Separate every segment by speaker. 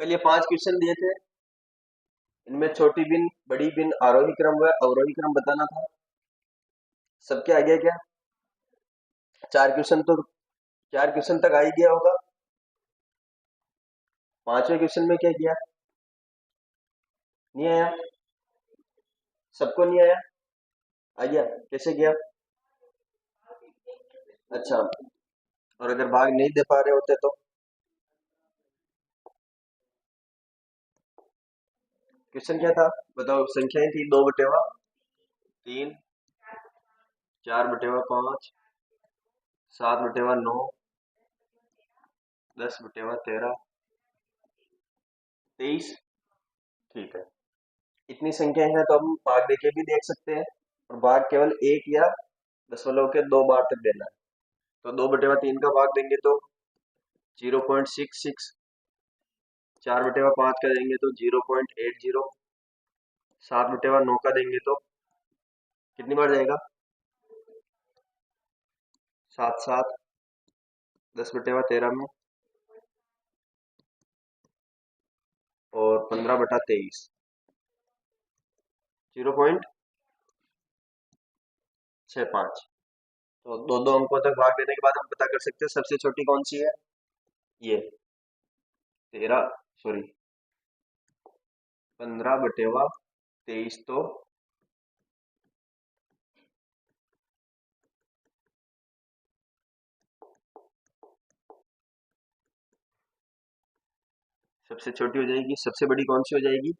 Speaker 1: कल ये 5 क्वेश्चन दिए थे। इनमें छोटी बिन, बड़ी बिन, आरोही क्रम व अवरोही क्रम बताना था। सबके आ गया क्या? 4 क्वेश्चन तक आ ही गया होगा। 5वें क्वेश्चन में क्या किया? नहीं आया? सबको नहीं आया? आ गया? कैसे किया? अच्छा, और अगर भाग नहीं दे पा रहे होते तो? क्वेश्चन क्या था बताओ? संख्याएं थी 2/3, 4/5, 7/9, 10/13, 23। ठीक है, इतनी संख्याएं हैं तो हम भाग देके भी देख सकते हैं, और भाग केवल एक या दशमलव के 2 बार तक देना है। तो 2/3 का भाग देंगे तो 0.66, 4/5 का देंगे तो 0.80, 7/9 का देंगे तो कितनी बार जाएगा? 7 7, 10/13 में, और 15/23, 0.65। तो दो दो अंकों तक भाग देने के बाद हम पता कर सकते हैं सबसे छोटी कौन सी है। ये 15/23 तो सबसे छोटी हो जाएगी। सबसे बड़ी कौन सी हो जाएगी?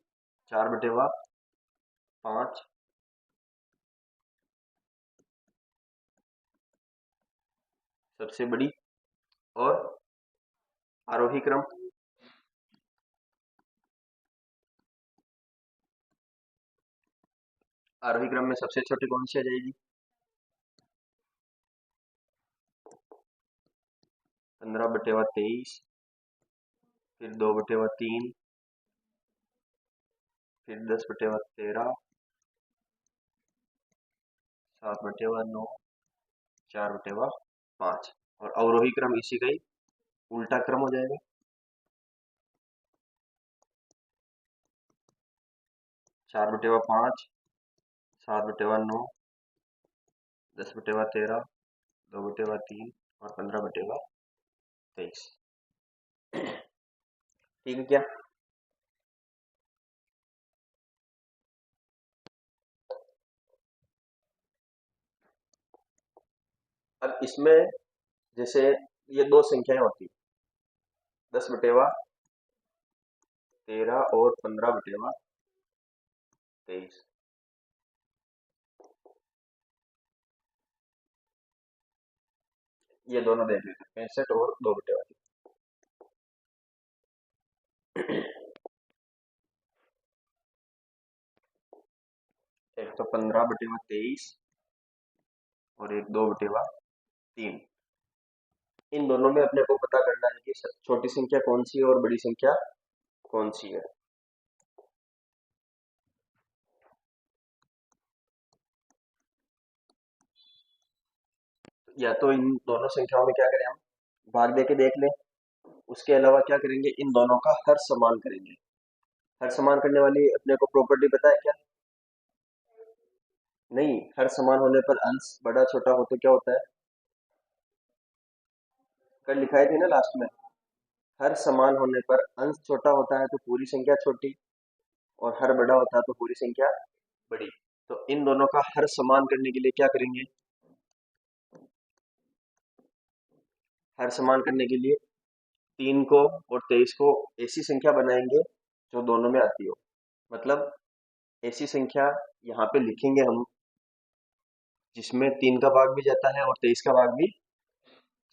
Speaker 1: 4/5 सबसे बड़ी। और आरोही क्रम, आरोही क्रम में सबसे छोटी कौन सी आ जाएगी? 15/23, फिर 2/3, फिर 10/13, 7/9, 4/5। और अवरोही क्रम इसी का ही उल्टा क्रम हो जाएगा। 4/5, 7/9, 10/13, 2/3 और 15/23। ठीक है क्या? अब इसमें जैसे ये दो संख्याएं होती, 10/13 और 15/23। ये दोनों देख लेते, 65 और 2/3। एक तो 15/23 और एक 2/3। इन दोनों में अपने को पता करना है कि छोटी संख्या कौन सी है और बड़ी संख्या कौन सी है। या तो इन दोनों संख्याओं में क्या करें, हम भाग दे के देख लें। उसके अलावा क्या करेंगे, इन दोनों का हर समान करेंगे। हर समान करने वाली अपने को प्रॉपर्टी पता है क्या? नहीं, हर समान होने पर अंश बड़ा छोटा हो तो क्या होता है? कल लिखाई थी ना लास्ट में, हर समान होने पर अंश छोटा होता है तो पूरी संख्या छोटी, और हर बड़ा होता है तो पूरी संख्या बड़ी। तो इन दोनों का हर समान करने के लिए क्या करेंगे? हर समान करने के लिए 3 को और 23 को ऐसी संख्या बनाएंगे जो दोनों में आती हो। मतलब ऐसी संख्या यहाँ पे लिखेंगे हम जिसमें 3 का भाग भी जाता है और 23 का भाग भी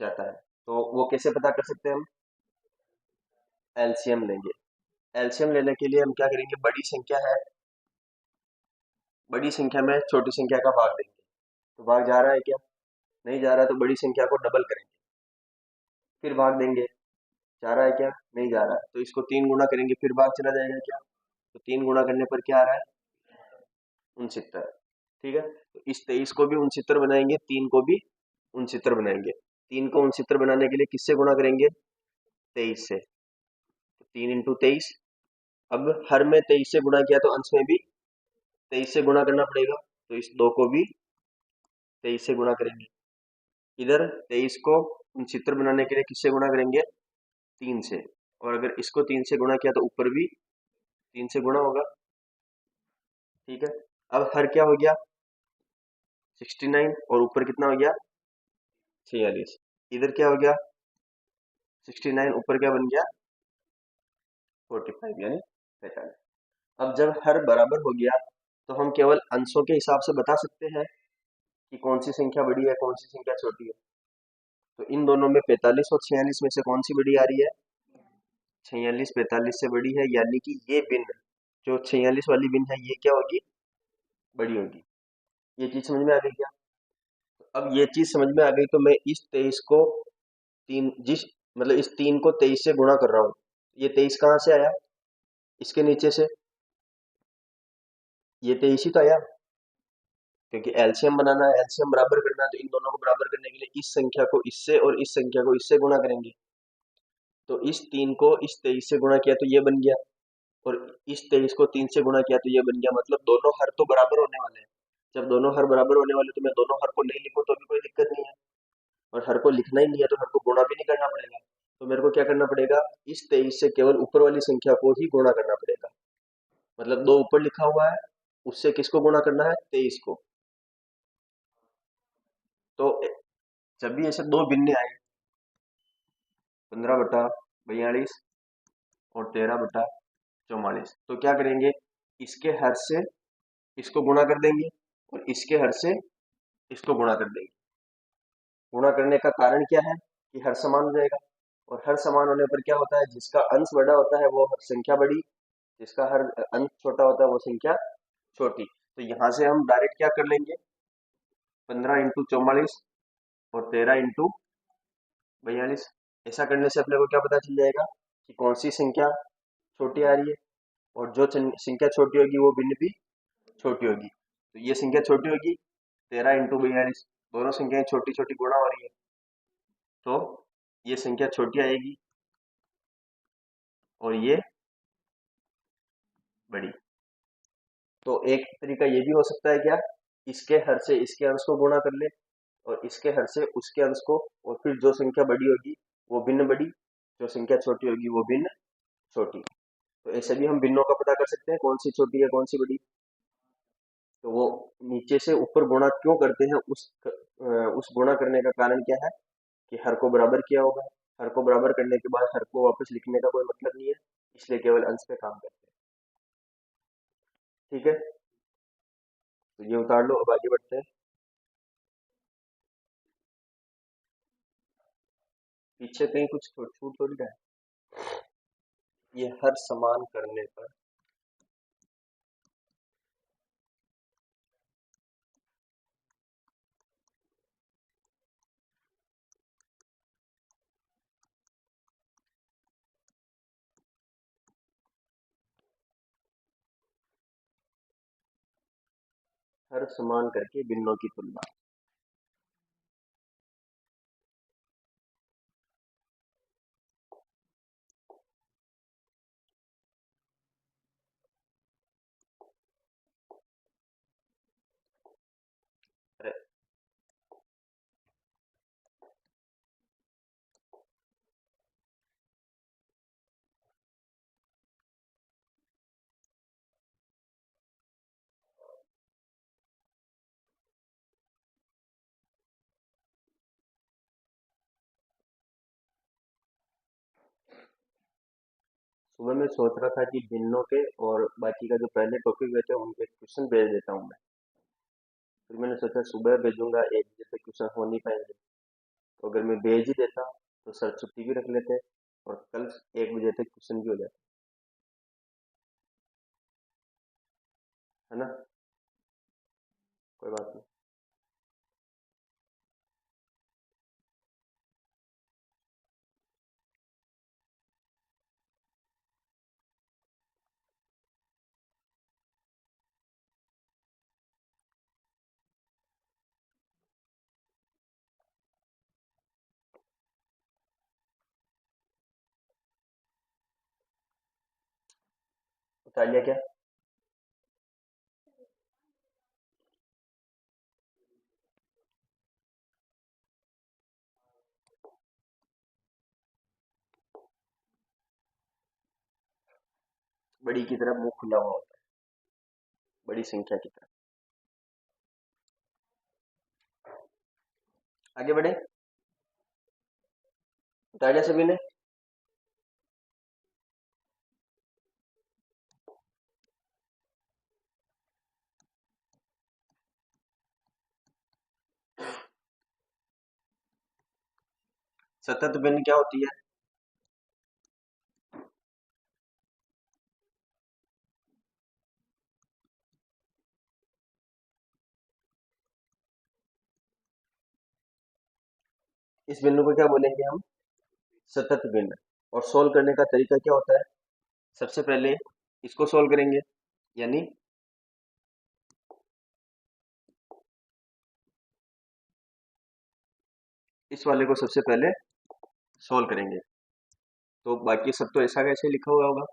Speaker 1: जाता है। तो वो कैसे पता कर सकते हैं हम? एलसीएम लेंगे। एलसीएम लेने के लिए हम क्या करेंगे, बड़ी संख्या है, बड़ी संख्या में छोटी संख्या का भाग देंगे। तो भाग जा रहा है क्या? नहीं जा रहा, तो बड़ी संख्या को डबल करेंगे, फिर भाग देंगे। जा रहा है क्या? नहीं जा रहा है, तो इसको 3 गुना करेंगे, फिर भाग चला जाएगा क्या? तो 3 गुना करने पर क्या आ रहा है? 69। ठीक है, तो इस 23 को भी 69 बनाएंगे, 3 को भी 69 बनाएंगे। 3 को 69 बनाने के लिए किससे गुणा करेंगे? 23 से। तो 3 × 23। अब हर में 23 से गुणा किया तो अंश में भी 23 से गुणा करना पड़ेगा, तो इस 2 को भी 23 से गुणा करेंगे। इधर 23 को चित्र बनाने के लिए किससे गुणा करेंगे? 3 से। और अगर इसको 3 से गुणा किया तो ऊपर भी 3 से गुणा होगा। ठीक है, अब हर क्या हो गया? 69, और ऊपर कितना हो गया? 46। इधर क्या हो गया? 69, ऊपर क्या बन गया? 45 यानी 45। अब जब हर बराबर हो गया तो हम केवल अंशों के हिसाब से बता सकते हैं कि कौन सी संख्या बड़ी है, कौन सी संख्या छोटी है। तो इन दोनों में 45 और 46 में से कौन सी बड़ी आ रही है? 46 45 से बड़ी है, यानी कि ये भिन्न, जो 46 वाली भिन्न है, ये क्या होगी? बड़ी होगी। ये चीज समझ में आ गई क्या? अब ये चीज समझ में आ गई तो मैं इस 23 को तीन जिस मतलब इस 3 को 23 से गुणा कर रहा हूँ। ये 23 कहाँ से आया? इसके नीचे से। ये 23 ही तो आया, क्योंकि एलसीएम बनाना है, एलसीएम बराबर करना है, तो इन दोनों को बराबर करने के लिए इस संख्या को इससे और इस संख्या को इससे गुणा करेंगे। तो इस 3 को इस 23 से गुणा किया तो ये बन गया, और इस 23 को 3 से गुणा किया तो ये बन गया। मतलब दोनों हर तो बराबर होने वाले हैं। जब दोनों हर बराबर होने वाले तो मैं दोनों हर को नहीं लिखूं तो भी कोई दिक्कत नहीं है, और हर को लिखना ही नहीं है तो हर को गुणा भी नहीं करना पड़ेगा। तो मेरे को क्या करना पड़ेगा? इस 23 से केवल ऊपर वाली संख्या को ही गुणा करना पड़ेगा। मतलब 2 ऊपर लिखा हुआ है, उससे किसको गुणा करना है? 23 को। तो जब भी ऐसे दो भिन्ने आए, 15/42 और 13/44, तो क्या करेंगे? इसके हर से इसको गुणा कर देंगे, और इसके हर से इसको गुणा कर देंगे। गुणा करने का कारण क्या है? कि हर समान हो जाएगा, और हर समान होने पर क्या होता है? जिसका अंश बड़ा होता है वो संख्या बड़ी, जिसका हर अंश छोटा होता है वो संख्या छोटी। तो यहाँ से हम डायरेक्ट क्या कर लेंगे? 15 × 44 और 13 × 42। ऐसा करने से अपने को क्या पता चल जाएगा कि कौन सी संख्या छोटी आ रही है, और जो संख्या छोटी होगी वो भिन्न भी छोटी होगी। तो ये संख्या छोटी होगी, 13 × 42, दोनों संख्याएं छोटी छोटी गुणा हो रही है, तो ये संख्या छोटी आएगी और ये बड़ी। तो एक तरीका ये भी हो सकता है क्या? इसके हर से इसके अंश को गुणा कर ले, और इसके हर से उसके अंश को, और फिर जो संख्या बड़ी होगी वो भिन्न बड़ी, जो संख्या छोटी होगी वो भिन्न छोटी। तो ऐसे भी हम भिन्नों का पता कर सकते हैं, कौन सी छोटी है कौन सी बड़ी। तो वो नीचे से ऊपर गुणा क्यों करते हैं, उस गुणा करने का कारण क्या है? कि हर को बराबर किया होगा। हर को बराबर करने के बाद हर को वापस लिखने का कोई मतलब नहीं है, इसलिए केवल अंश पे काम करते हैं। ठीक है, तो ये उतार लो, अब आगे बढ़ते हैं। पीछे कहीं कुछ छूट थोड़ी रहा है। ये हर समान करने पर हर समान करके भिन्नों की तुलना। अरे, सुबह मैं सोच रहा था कि भिन्नों के और बाकी का जो पहले टॉपिक हुए थे उनके क्वेश्चन भेज देता हूँ मैं। फिर मैंने सोचा सुबह भेजूंगा, 1 बजे तक क्वेश्चन हो नहीं पाएंगे, तो अगर मैं भेज ही देता तो सर छुट्टी भी रख लेते, और कल 1 बजे तक क्वेश्चन भी हो जाता, है ना? कोई बात नहीं। उतार लिया क्या? बड़ी की तरफ मुंह खुला हुआ होता है, बड़ी संख्या की तरफ। आगे बढ़े, उतार लिया सभी ने? सतत भिन्न क्या होती है? इस बिंदु को क्या बोलेंगे हम? सतत भिन्न। और सोल्व करने का तरीका क्या होता है? सबसे पहले इसको सोल्व करेंगे, यानी इस वाले को सबसे पहले सोल्व करेंगे। तो बाकी सब तो ऐसा कैसे लिखा हुआ होगा,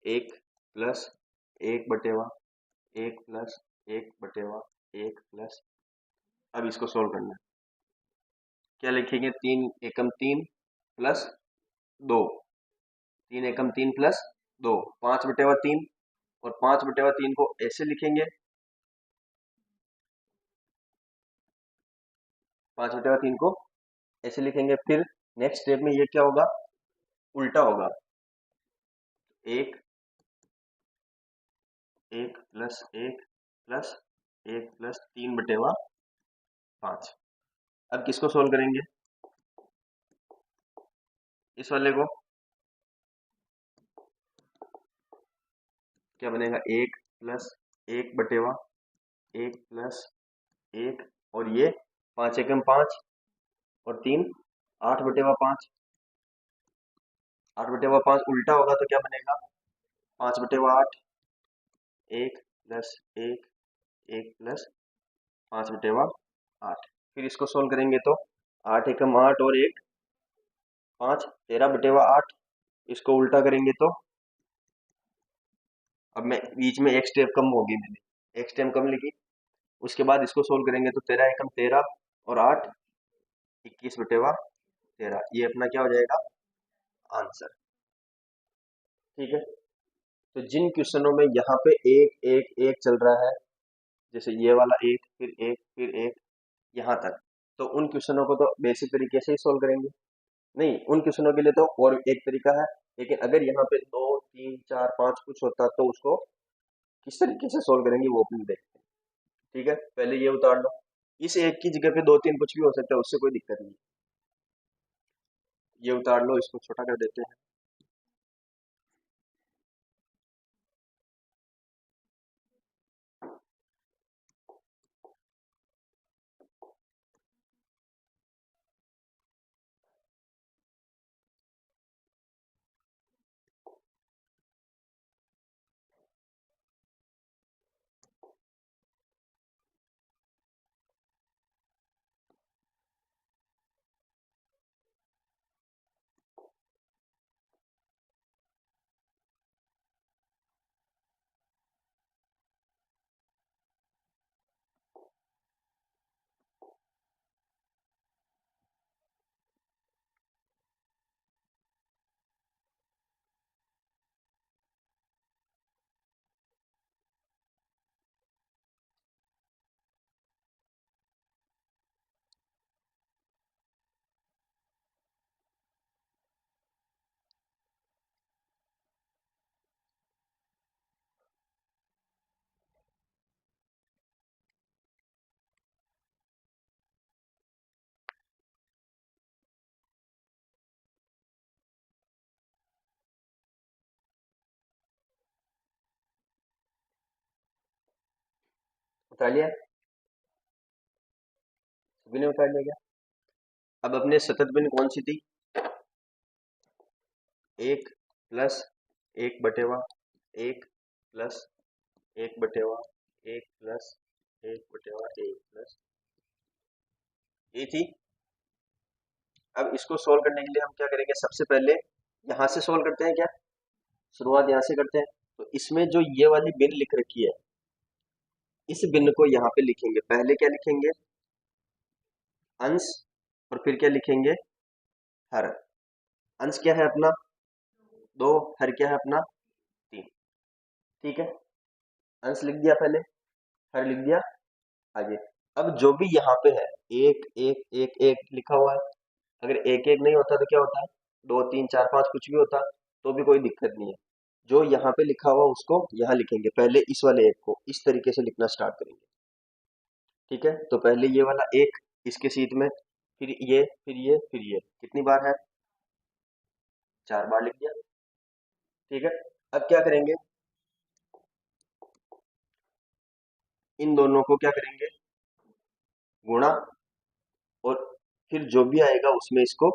Speaker 1: एक प्लस एक बटेवा एक प्लस एक बटेवा एक प्लस। अब इसको सोल्व करना है, क्या लिखेंगे? तीन एकम तीन प्लस दो, तीन एकम तीन प्लस दो, पांच बटेवा तीन। और पांच बटेवा तीन को ऐसे लिखेंगे, पांच बटेवा तीन को ऐसे लिखेंगे। फिर नेक्स्ट स्टेप में ये क्या होगा? उल्टा होगा, एक एक प्लस एक प्लस एक प्लस तीन बटेवा पांच। अब किसको सोल्व करेंगे? इस वाले को। क्या बनेगा? एक प्लस एक बटेवा एक प्लस एक, और ये पांच एकम पांच और तीन आठ बटेवा पांच। आठ बटेवा पांच उल्टा होगा तो क्या बनेगा? पांच बटेवा आठ, एक प्लस एक एक प्लस पांच बटेवा आठ। फिर इसको सोल्व करेंगे तो आठ एकम आठ और एक पांच, तेरह बटेवा आठ। इसको उल्टा करेंगे तो अब मैं बीच में एक स्टेप कम होगी, मैंने एक स्टेप कम लिखी। उसके बाद इसको सोल्व करेंगे तो तेरह एकम तेरह और आठ, इक्कीस बटेवा तेरह। ये अपना क्या हो जाएगा? आंसर। ठीक है। तो जिन क्वेश्चनों में यहाँ पे एक एक एक चल रहा है, जैसे ये वाला एक फिर एक यहाँ तक, तो उन क्वेश्चनों को तो बेसिक तरीके से ही सोल्व करेंगे। नहीं, उन क्वेश्चनों के लिए तो और एक तरीका है, लेकिन अगर यहाँ पे दो तीन चार पांच कुछ होता तो उसको किस तरीके से सोल्व करेंगे वो अपन देखते हैं। ठीक है, पहले ये उतार लो। इस एक की जगह पे दो तीन कुछ भी हो सकता है, उससे कोई दिक्कत नहीं। ये उतार लो, इसको छोटा कर देते हैं। उतार लिया? सभी ने उतार लिया क्या? अब अपने सतत भिन्न कौन सी थी? एक प्लस एक बटेवा एक प्लस एक बटेवा एक प्लस एक बटेवा एक प्लस, ये थी। अब इसको सोल्व करने के लिए हम क्या करेंगे? सबसे पहले यहाँ से सोल्व करते हैं क्या? शुरुआत यहाँ से करते हैं। तो इसमें जो ये वाली बिन लिख रखी है, इस बिन को यहाँ पे लिखेंगे। पहले क्या लिखेंगे? अंश, और फिर क्या लिखेंगे? हर। अंश क्या है अपना? 2। हर क्या है अपना? 3। ठीक है, अंश लिख दिया पहले, हर लिख दिया। आगे अब जो भी यहाँ पे है, एक एक एक एक लिखा हुआ है, अगर एक एक नहीं होता तो क्या होता है? 2 3 4 5 कुछ भी होता तो भी कोई दिक्कत नहीं है। जो यहाँ पे लिखा हुआ उसको यहाँ लिखेंगे। पहले इस वाले एक को इस तरीके से लिखना स्टार्ट करेंगे। ठीक है, तो पहले ये वाला एक इसके सीध में, फिर ये, फिर ये, फिर ये। कितनी बार है? 4 बार लिख दिया। ठीक है, अब क्या करेंगे? इन दोनों को क्या करेंगे? गुणा, और फिर जो भी आएगा उसमें इसको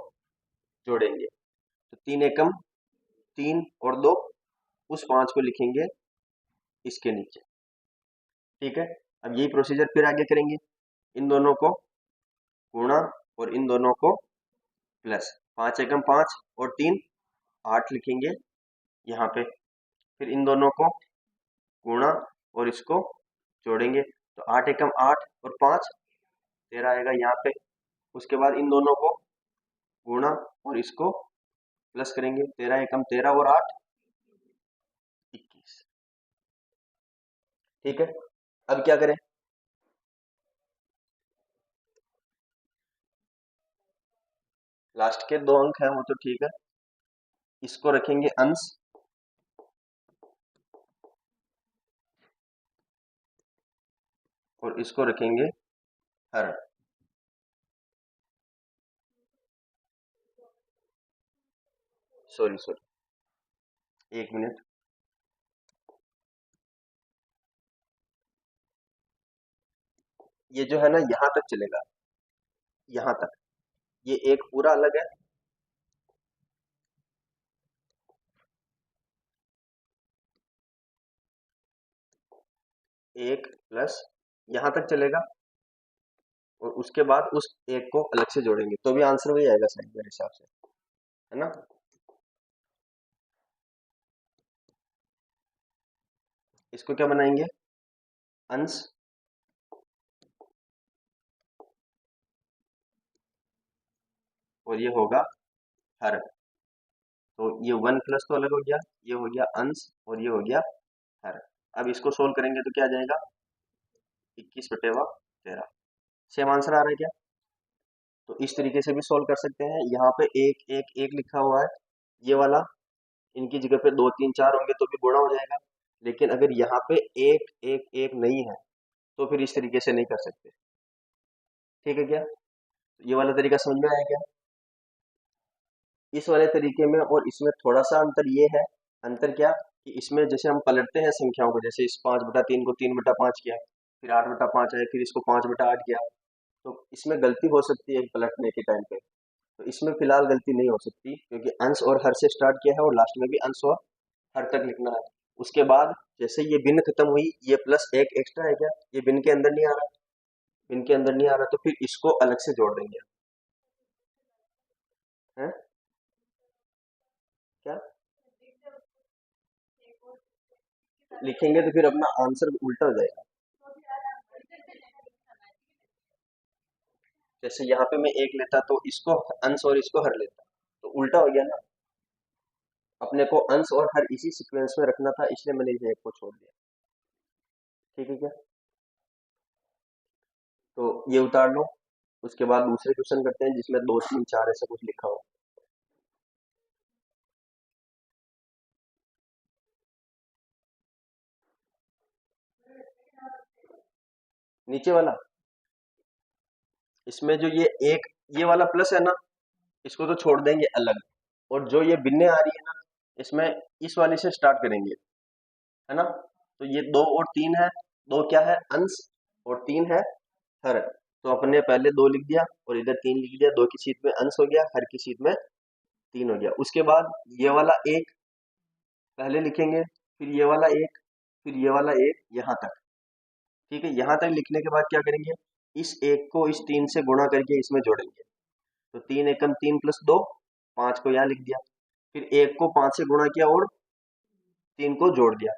Speaker 1: जोड़ेंगे। तो 3 एकम 3 और 2, उस 5 को लिखेंगे इसके नीचे। ठीक है, अब यही प्रोसीजर फिर आगे करेंगे। इन दोनों को गुणा और इन दोनों को प्लस। 5 एकम 5 और 3 8 लिखेंगे यहाँ पे। फिर इन दोनों को गुणा और इसको जोड़ेंगे, तो 8 एकम 8 और 5 13 आएगा यहाँ पे। उसके बाद इन दोनों को गुणा और इसको प्लस करेंगे, 13 एकम 13 और 8 21। ठीक है, अब क्या करें? लास्ट के 2 अंक हैं वो तो ठीक है, इसको रखेंगे अंश, और इसको रखेंगे हर। Sorry sorry, 1 minute. ये जो है ना यहाँ तक चलेगा, यहाँ तक। ये एक पूरा अलग है, एक प्लस यहाँ तक चलेगा, और उसके बाद उस एक को अलग से जोड़ेंगे तो भी आंसर वही आएगा शायद मेरे हिसाब से, है ना? इसको क्या बनाएंगे? अंश, और ये होगा हर। तो ये 1 प्लस तो अलग हो गया, ये हो गया अंश और ये हो गया हर। अब इसको सोल्व करेंगे तो क्या आ जाएगा? 21/13। सेम आंसर आ रहा है क्या? तो इस तरीके से भी सोल्व कर सकते हैं। यहाँ पे एक एक एक लिखा हुआ है, ये वाला इनकी जगह पे 2 3 4 होंगे तो भी गुणा हो जाएगा। लेकिन अगर यहाँ पे एक एक एक नहीं है तो फिर इस तरीके से नहीं कर सकते। ठीक है क्या? ये वाला तरीका समझ में आया क्या? इस वाले तरीके में और इसमें थोड़ा सा अंतर ये है। अंतर क्या? कि इसमें जैसे हम पलटते हैं संख्याओं को, जैसे इस 5/3 को 3/5 किया, फिर 8/5 है, फिर इसको 5/8 किया, तो इसमें गलती हो सकती है पलटने के टाइम पे। तो इसमें फिलहाल गलती नहीं हो सकती, क्योंकि अंश और हर से स्टार्ट किया है और लास्ट में भी अंश और हर तक लिखना है। उसके बाद जैसे ये भिन्न खत्म हुई, ये प्लस एक एक्स्ट्रा है क्या? ये भिन्न के अंदर नहीं आ रहा, भिन्न के अंदर नहीं आ रहा, तो फिर इसको अलग से जोड़ देंगे। हैं? क्या लिखेंगे? तो फिर अपना आंसर उल्टा हो जाएगा। जैसे यहाँ पे मैं एक लेता तो इसको अंश और इसको हर लेता, तो उल्टा हो गया ना। अपने को अंश और हर इसी सीक्वेंस में रखना था, इसलिए मैंने ये एक को छोड़ दिया। ठीक है क्या? तो ये उतार लो। उसके बाद दूसरे क्वेश्चन करते हैं जिसमें 2 3 4 ऐसा कुछ लिखा हो। नीचे वाला, इसमें जो ये एक ये वाला प्लस है ना, इसको तो छोड़ देंगे अलग। और जो ये भिन्ने आ रही है ना, इसमें इस वाले से स्टार्ट करेंगे, है ना? तो ये 2 और 3 है। 2 क्या है? अंश, और 3 है हर। तो अपने पहले 2 लिख दिया और इधर 3 लिख दिया। 2 की सीध में अंश हो गया, हर की सीध में 3 हो गया। उसके बाद ये वाला एक पहले लिखेंगे, फिर ये वाला एक, फिर ये वाला एक, यहाँ तक। ठीक है, यहाँ तक लिखने के बाद क्या करेंगे? इस एक को इस 3 से गुणा करके इसमें जोड़ेंगे। तो 3 एकम 3 प्लस 2, 5 को यहाँ लिख दिया। फिर एक को 5 से गुणा किया और 3 को जोड़ दिया,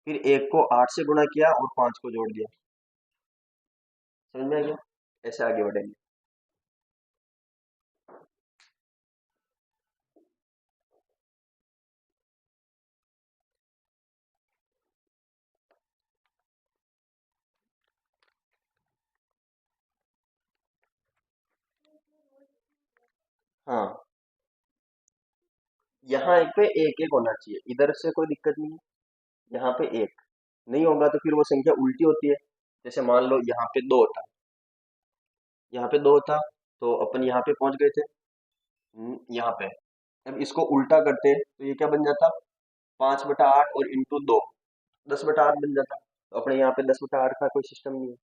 Speaker 1: फिर 1 को 8 से गुणा किया और 5 को जोड़ दिया। समझ में आ गया? ऐसे आगे बढ़ेंगे। हाँ, यहाँ एक पे एक एक होना चाहिए, इधर से कोई दिक्कत नहीं है। यहाँ पे एक नहीं होगा तो फिर वो संख्या उल्टी होती है। जैसे मान लो यहाँ पे 2 था, यहाँ पे 2 था, तो अपन यहाँ पे पहुंच गए थे। यहाँ पे अब इसको उल्टा करते तो ये क्या बन जाता? 5/8 और इंटू 2, 10/8 बन जाता। तो अपने यहाँ पे 10/8 का कोई सिस्टम नहीं है।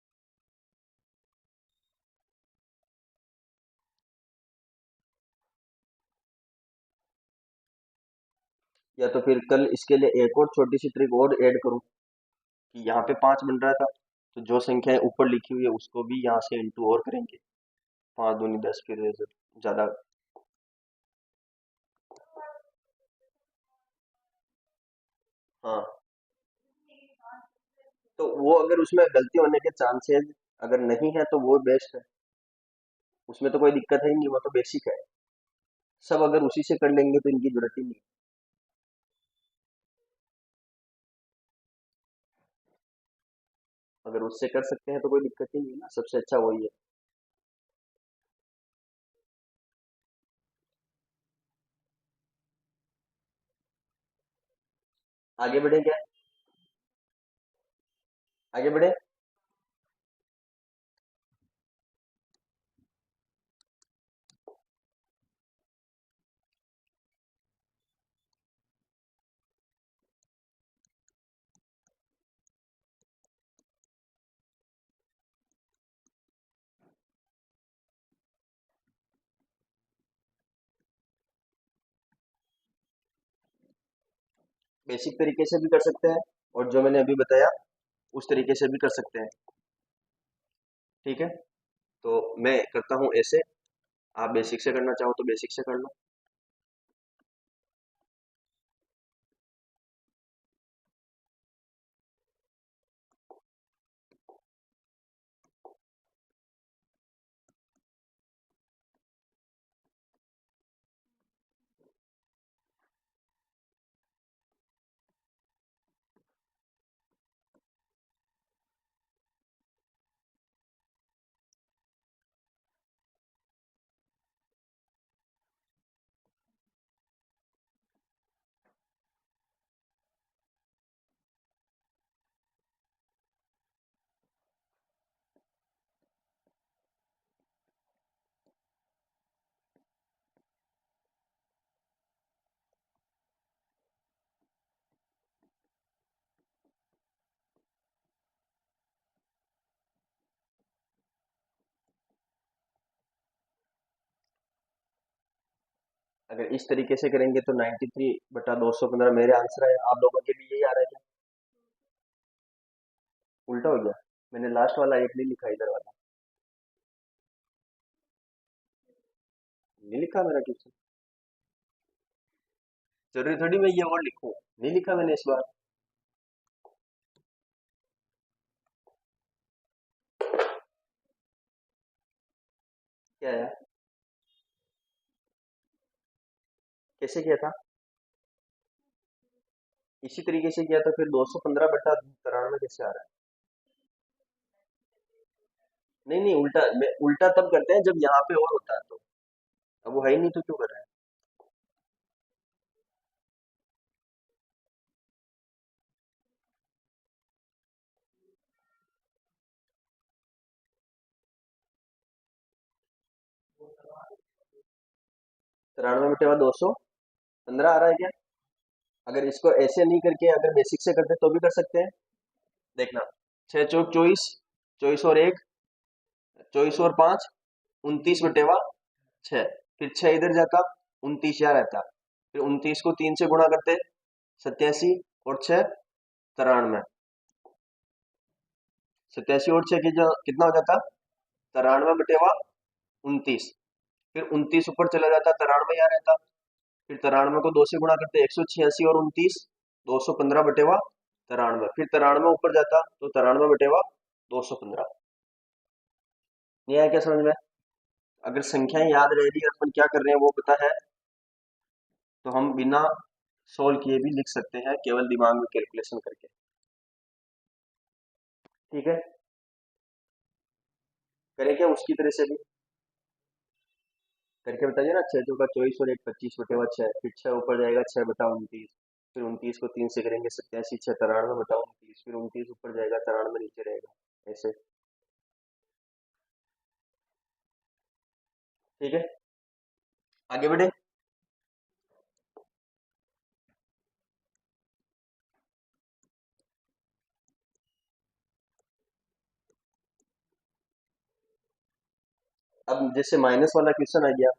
Speaker 1: या तो फिर कल इसके लिए एक और छोटी सी ट्रिक और ऐड करूं कि यहाँ पे 5 बन रहा था, तो जो संख्याएं ऊपर लिखी हुई है उसको भी यहाँ से इंटू और करेंगे। 5 दूनी 10, फिर ज्यादा। हाँ, तो वो अगर उसमें गलती होने के चांसेस अगर नहीं है तो वो बेस्ट है। उसमें तो कोई दिक्कत है ही नहीं, वो तो बेसिक है। सब अगर उसी से कर लेंगे तो इनकी जरूरत ही नहीं। अगर उससे कर सकते हैं तो कोई दिक्कत ही नहीं है ना, सबसे अच्छा वही है। आगे बढ़े क्या? आगे बढ़े। बेसिक तरीके से भी कर सकते हैं और जो मैंने अभी बताया उस तरीके से भी कर सकते हैं। ठीक है, तो मैं करता हूँ ऐसे। आप बेसिक से करना चाहो तो बेसिक से कर लो। अगर इस तरीके से करेंगे तो 93/215 मेरे आंसर है। आप लोगों के भी यही आ रहा है क्या? उल्टा हो गया? मैंने लास्ट वाला एक नहीं लिखा, इधर वाला नहीं लिखा मेरा क्वेश्चन। जरूरी थोड़ी मैं ये और लिखूं। नहीं लिखा मैंने इस बार। क्या है? कैसे किया था? इसी तरीके से किया तो फिर 215/93 कैसे आ रहा है? नहीं नहीं, उल्टा उल्टा तब करते हैं जब यहाँ पे और होता है तो। अब वो है ही नहीं तो क्यों कर रहे हैं? 93/215 आ रहा है क्या? अगर इसको ऐसे नहीं करके अगर बेसिक से करते तो भी कर सकते हैं। देखना, 6 चौक 24, 24 और 1, 24 और 5, 29/6। फिर 6 इधर जाता, 29 यहाँ रहता। फिर 29 को 3 से गुणा करते, 87 और 6 93। 87 और 6 की कितना हो जाता? 93/29। फिर 29 ऊपर चला जाता, 93 यहाँ रहता। फिर 93 को 2 से गुणा करते, 186 और 29 215 बटेवा 93, फिर 93 ऊपर जाता तो 93 बटेवा 215। नहीं आया क्या समझ में? अगर संख्याएं याद रह रही है, अपन क्या कर रहे हैं वो पता है, तो हम बिना सोल्व किए भी लिख सकते हैं, केवल दिमाग में कैलकुलेशन करके। ठीक है, करें क्या उसकी तरह से भी करके बताइए ना। 6 चौका 24 और 1 25 बटेवा 6, फिर 6 ऊपर जाएगा 6 बटा 29, फिर 29 को 3 से करेंगे 87, 6 93 बटा 29, फिर 29 ऊपर जाएगा 93 नीचे रहेगा, ऐसे। ठीक है, आगे बढ़े। अब जैसे माइनस वाला क्वेश्चन आ गया,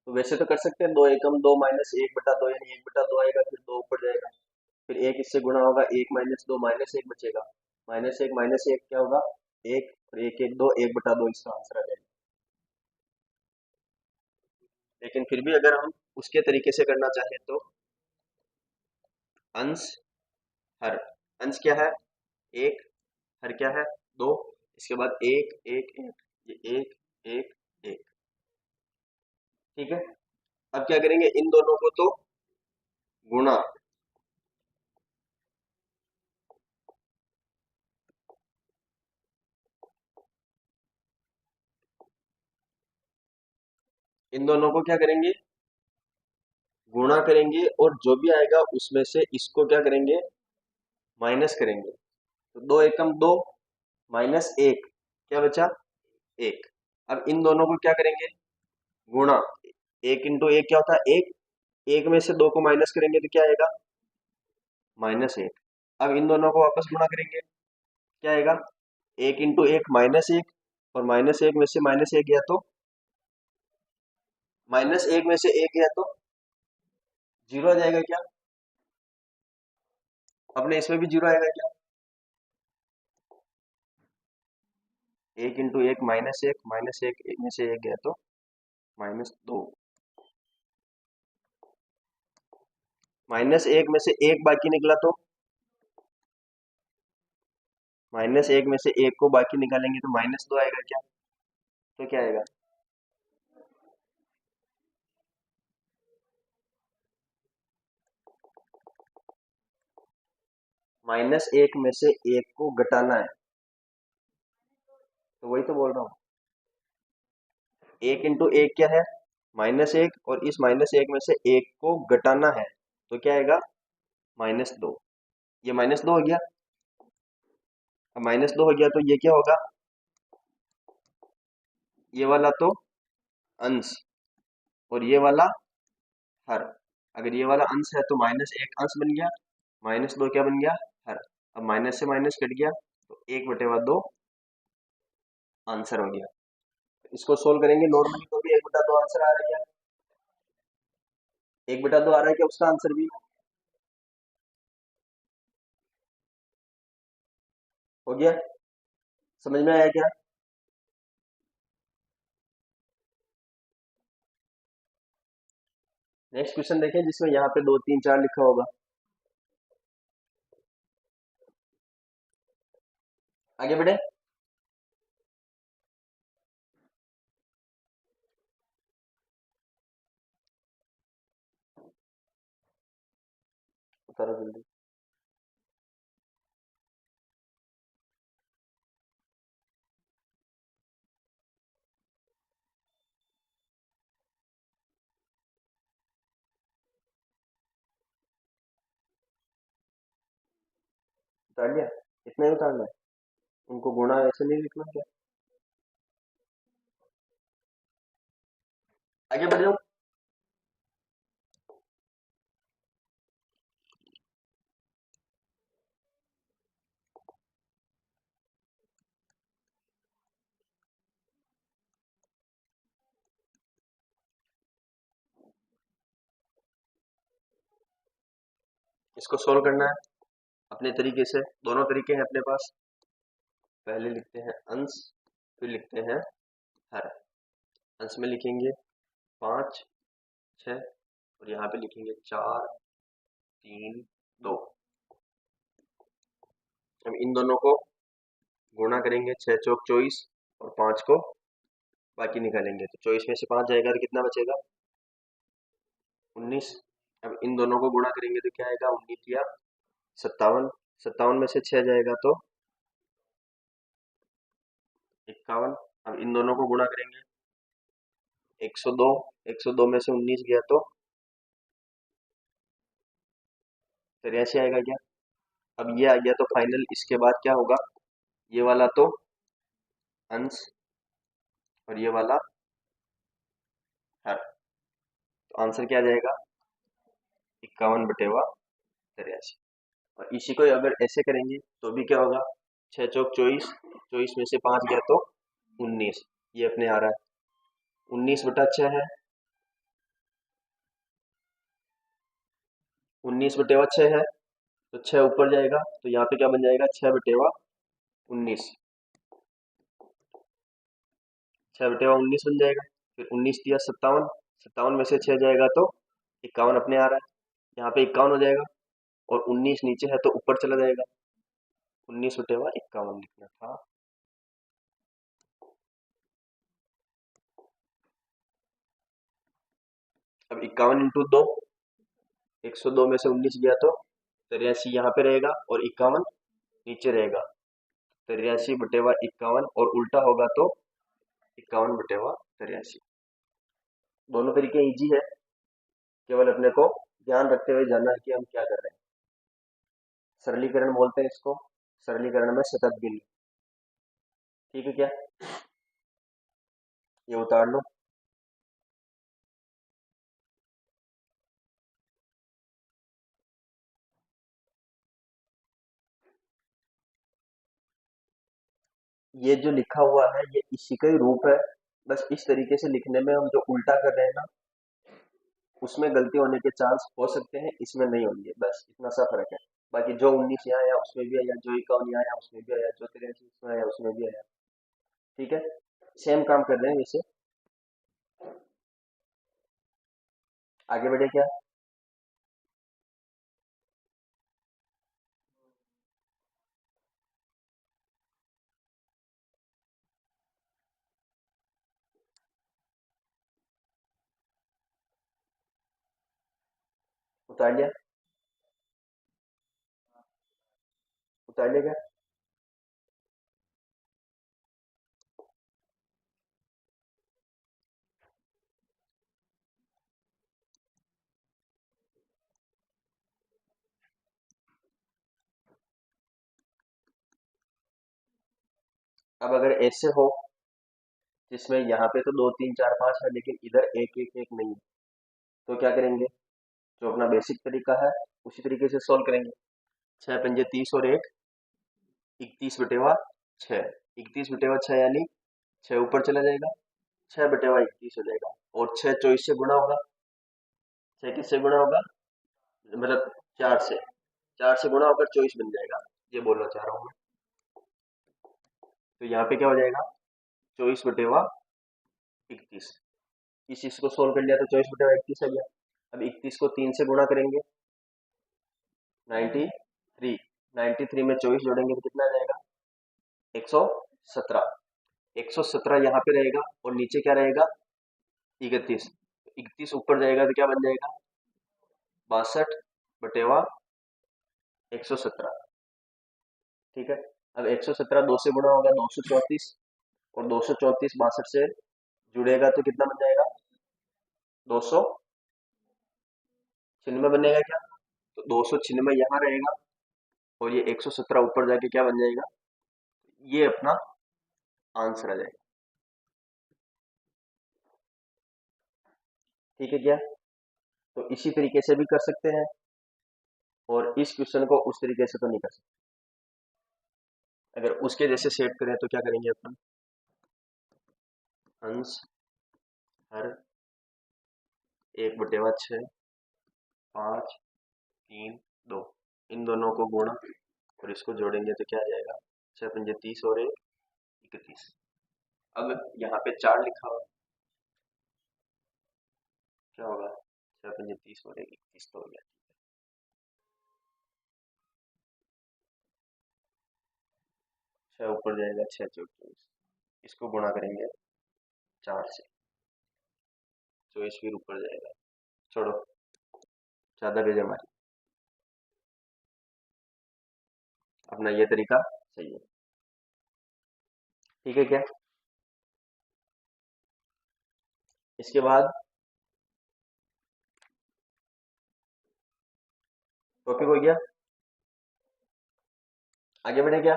Speaker 1: तो वैसे तो कर सकते हैं, 2 एकम 2 माइनस 1 बटा 2, यानी 1 बटा 2 आएगा, फिर 2 ऊपर जाएगा, फिर 1 इससे गुणा होगा, 1 माइनस 2 माइनस 1 बचेगा, माइनस 1 क्या होगा, 1, और 1 1 2, 1 बटा 2 इसका आंसर आ जाएगा। लेकिन फिर भी अगर हम उसके तरीके से करना चाहें तो अंश हर, अंश क्या है 1, हर क्या है 2, इसके बाद 1 1 1, ये 1 1 1। ठीक है, अब क्या करेंगे, इन दोनों को तो गुणा, इन दोनों को क्या करेंगे, गुणा करेंगे, और जो भी आएगा उसमें से इसको क्या करेंगे, माइनस करेंगे। तो 2 एकम 2 माइनस 1 क्या बचा, 1। अब इन दोनों को क्या करेंगे, गुणा, 1 इंटू 1 क्या होता है 1, 1 में से 2 को माइनस करेंगे तो क्या आएगा, -1। अब इन दोनों को वापस गुणा करेंगे, क्या आएगा, 1 इंटू 1 -1, और -1 में से -1 गया तो, -1 में से 1 गया तो 0 आ जाएगा क्या, अपने इसमें भी 0 आएगा क्या, 1 इंटू 1 -1, -1 में से 1 गया तो -2, -1 में से 1 बाकी निकला तो, -1 में से 1 को बाकी निकालेंगे तो -2 आएगा क्या, तो क्या आएगा, -1 में से 1 को घटाना है, तो वही तो बोल रहा हूँ, 1 इंटू 1 क्या है -1, और इस -1 में से 1 को घटाना है, तो क्या आएगा -2, ये -2 हो गया। अब -2 हो गया तो ये क्या होगा, ये वाला तो अंश, और ये वाला हर। अगर ये वाला अंश है तो -1 अंश बन गया, -2 क्या बन गया, हर। अब माइनस से माइनस कट गया, तो 1/2 आंसर हो गया। इसको सोल्व करेंगे नॉर्मली तो भी 1/2 आंसर आ रहा है क्या, 1/2 आ रहा है क्या उसका आंसर भी, हो गया, समझ में आया क्या। नेक्स्ट क्वेश्चन देखें, जिसमें यहाँ पे 2 3 4 लिखा होगा, आगे बढ़े। उतारो जल्दी। उतार लिया, इतना ही उतारना है, उनको गुणा ऐसे नहीं लिखना क्या, आगे बढ़ जाओ। इसको सोल्व करना है अपने तरीके से, दोनों तरीके हैं अपने पास। पहले लिखते हैं अंश, फिर लिखते हैं हर। अंश में लिखेंगे 5 6, और यहाँ पे लिखेंगे 4 3 2। अब इन दोनों को गुणा करेंगे, 6 चौक 24 और 5 को बाकी निकालेंगे तो 24 में से 5 जाएगा तो कितना बचेगा, 19। अब इन दोनों को गुणा करेंगे तो क्या आएगा, 19 या 57। 57 में से 6 जाएगा तो 51। अब इन दोनों को गुणा करेंगे, 102। 102 में से 19 गया तो 83 आएगा क्या। अब ये आ गया तो फाइनल इसके बाद क्या होगा, ये वाला तो अंश और ये वाला हर, तो आंसर क्या आ जाएगा, 51/83। और इसी को अगर ऐसे करेंगे तो भी क्या होगा, 6 चौक 24, 24 में से 5 गया तो 19, ये अपने आ रहा है 19/6 है, 19/6 है तो 6 ऊपर जाएगा तो यहाँ पे क्या बन जाएगा, 6/19, 6/19 बन जाएगा। फिर 19 दिया 57, 57 में से 6 जाएगा तो 51 अपने आ रहा है, यहाँ पे 51 हो जाएगा और 19 नीचे है तो ऊपर चला जाएगा, 19/51 लिखना था। अब 51 इंटू 2, 102 में से 19 गया तो 83 यहाँ पे रहेगा और 51 नीचे रहेगा, 83/51 और उल्टा होगा तो 51/83। दोनों तरीके इजी है, केवल अपने को ध्यान रखते हुए जानना है कि हम क्या कर रहे हैं। सरलीकरण बोलते हैं इसको, सरलीकरण में शतक गिनती, ठीक है क्या, ये उतार लो। ये जो लिखा हुआ है ये इसी का ही रूप है, बस इस तरीके से लिखने में हम जो उल्टा कर रहे हैं ना, उसमें गलती होने के चांस हो सकते हैं, इसमें नहीं होंगे, बस इतना सा फर्क है। बाकी जो 19 यहाँ आया उसमें भी आया, जो 51 यहाँ आया उसमें भी आया, जो 83 इसमें आया उसमें भी आया, ठीक है, सेम काम कर रहे हैं वैसे। आगे बढ़े क्या, उतार लिया, उतार लिया क्या। अब अगर ऐसे हो जिसमें यहाँ पे तो 2 3 4 5 है लेकिन इधर 1 1 1 नहीं है, तो क्या करेंगे, जो अपना बेसिक तरीका है उसी तरीके से सॉल्व करेंगे। 6 पंजे 30 और 1 31/6, 31/6 यानी 6 ऊपर चला जाएगा, 6/31 हो जाएगा और 6 24 से गुणा होगा, 6 किससे गुणा होगा, मतलब 4 से, 4 से गुणा होकर 24 बन जाएगा, ये बोलना चाह रहा हूँ मैं। तो यहाँ पे क्या हो जाएगा, 24/31, इस चीज को सोल्व कर लिया तो 24/31 आ गया। अब 31 को 3 से गुणा करेंगे, 93, 93 में 24 जोड़ेंगे तो कितना आ जाएगा, 117, 117 यहाँ पे रहेगा और नीचे क्या रहेगा, 31, 31 ऊपर जाएगा तो क्या बन जाएगा, 62/117, ठीक है। अब 117 2 से गुणा होगा 234 और 234 62 से जुड़ेगा तो कितना बन जाएगा, 296 बनेगा क्या, तो 296 यहाँ रहेगा और ये 117 ऊपर जाके क्या बन जाएगा, ये अपना आंसर आ जाएगा, ठीक है क्या। तो इसी तरीके से भी कर सकते हैं और इस क्वेश्चन को उस तरीके से तो नहीं कर सकते। अगर उसके जैसे सेट करें तो क्या करेंगे अपन, अंश हर 1/6 5 3 2, इन दोनों को गुणा और इसको जोड़ेंगे तो क्या आ जाएगा, 6 पंजे 30 और 1 31। अब यहाँ पे 4 लिखा हुआ, क्या होगा, 6 पंजे 30 और 1 31 तो हो गया। 6 ऊपर जाएगा, 6 चौक 24, इसको गुणा करेंगे 4 से, 24 फिर ऊपर जाएगा। छोड़ो, ज़्यादा भेज हमारी, अपना ये तरीका सही है। ठीक है क्या? इसके बाद टॉपिक हो गया, आगे बढ़े क्या?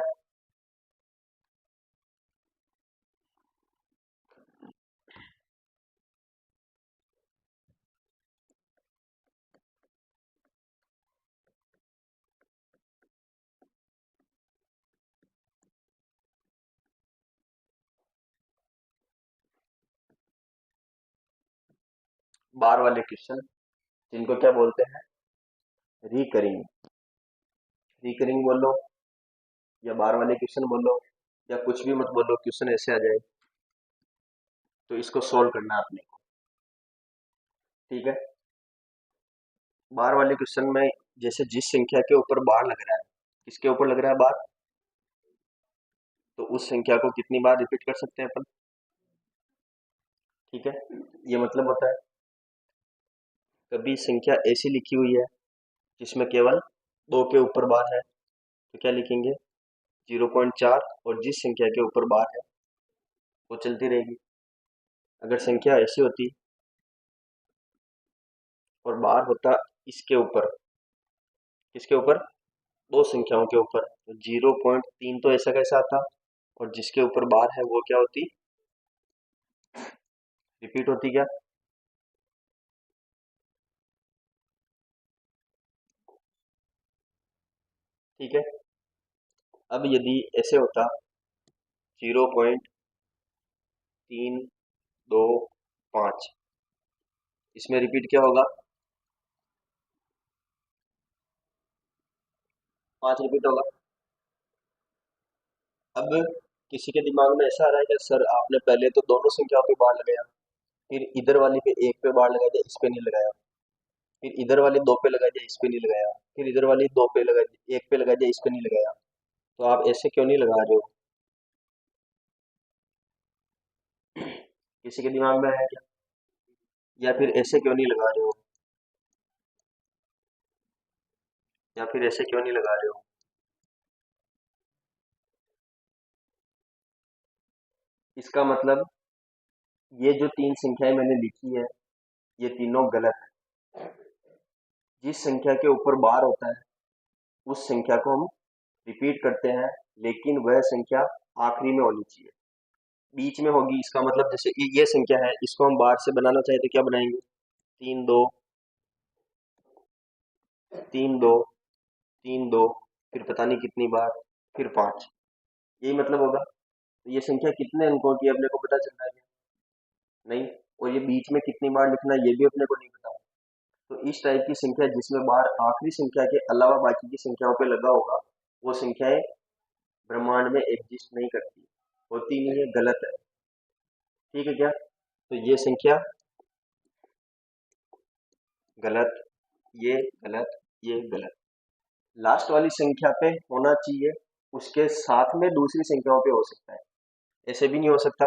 Speaker 1: बार वाले क्वेश्चन, जिनको क्या बोलते हैं, रिकरिंग, रिकरिंग बोलो या बार वाले क्वेश्चन बोलो या कुछ भी मत बोलो, क्वेश्चन ऐसे आ जाए तो इसको सोल्व करना है आपने को। ठीक है, बार वाले क्वेश्चन में जैसे जिस संख्या के ऊपर बार लग रहा है, किसके ऊपर लग रहा है बार, तो उस संख्या को कितनी बार रिपीट कर सकते हैं अपन। ठीक है, ये मतलब होता है कभी संख्या ऐसी लिखी हुई है जिसमें केवल 2 के ऊपर बार है तो क्या लिखेंगे 0.4, और जिस संख्या के ऊपर बार है वो चलती रहेगी। अगर संख्या ऐसी होती और बार होता इसके ऊपर, किसके ऊपर, 2 संख्याओं के ऊपर, तो 0.3 तो ऐसा कैसा आता, और जिसके ऊपर बार है वो क्या होती, रिपीट होती क्या। ठीक है, अब यदि ऐसे होता 0.325, इसमें रिपीट क्या होगा, 5 रिपीट होगा। अब किसी के दिमाग में ऐसा आ रहा है कि सर आपने पहले तो दोनों संख्याओं पे बार लगाया, फिर इधर वाली पे 1 पे बार लगा दिया, इस पे नहीं लगाया, फिर इधर वाली 2 पे लगा दिया, इस पे नहीं लगाया, फिर इधर वाली 2 पे लगा दिया, 1 पे लगा दिया, इस पे नहीं लगाया, तो आप ऐसे क्यों नहीं लगा रहे हो, किसी के दिमाग में आया क्या, या फिर ऐसे क्यों नहीं लगा रहे हो, या फिर ऐसे क्यों नहीं लगा रहे हो। इसका मतलब ये जो 3 संख्याएं मैंने लिखी है ये तीनों गलत है। जिस संख्या के ऊपर बार होता है उस संख्या को हम रिपीट करते हैं, लेकिन वह संख्या आखिरी में होनी चाहिए, बीच में होगी। इसका मतलब जैसे ये संख्या है, इसको हम बार से बनाना चाहे तो क्या बनाएंगे, 3 2, 3 2, 3 2, फिर पता नहीं कितनी बार, फिर 5, यही मतलब होगा। तो ये संख्या कितने अंकों की अपने को पता चल रहा है क्या? नहीं, और ये बीच में कितनी बार लिखना है ये भी अपने को नहीं पता। तो इस टाइप की संख्या जिसमें बार आखिरी संख्या के अलावा बाकी की संख्याओं पे लगा होगा वो संख्याएं ब्रह्मांड में एग्जिस्ट नहीं करती, होती नहीं है, गलत है। ठीक है क्या, तो ये संख्या गलत, ये गलत, ये गलत। लास्ट वाली संख्या पे होना चाहिए, उसके साथ में दूसरी संख्याओं पे हो सकता है, ऐसे भी नहीं हो सकता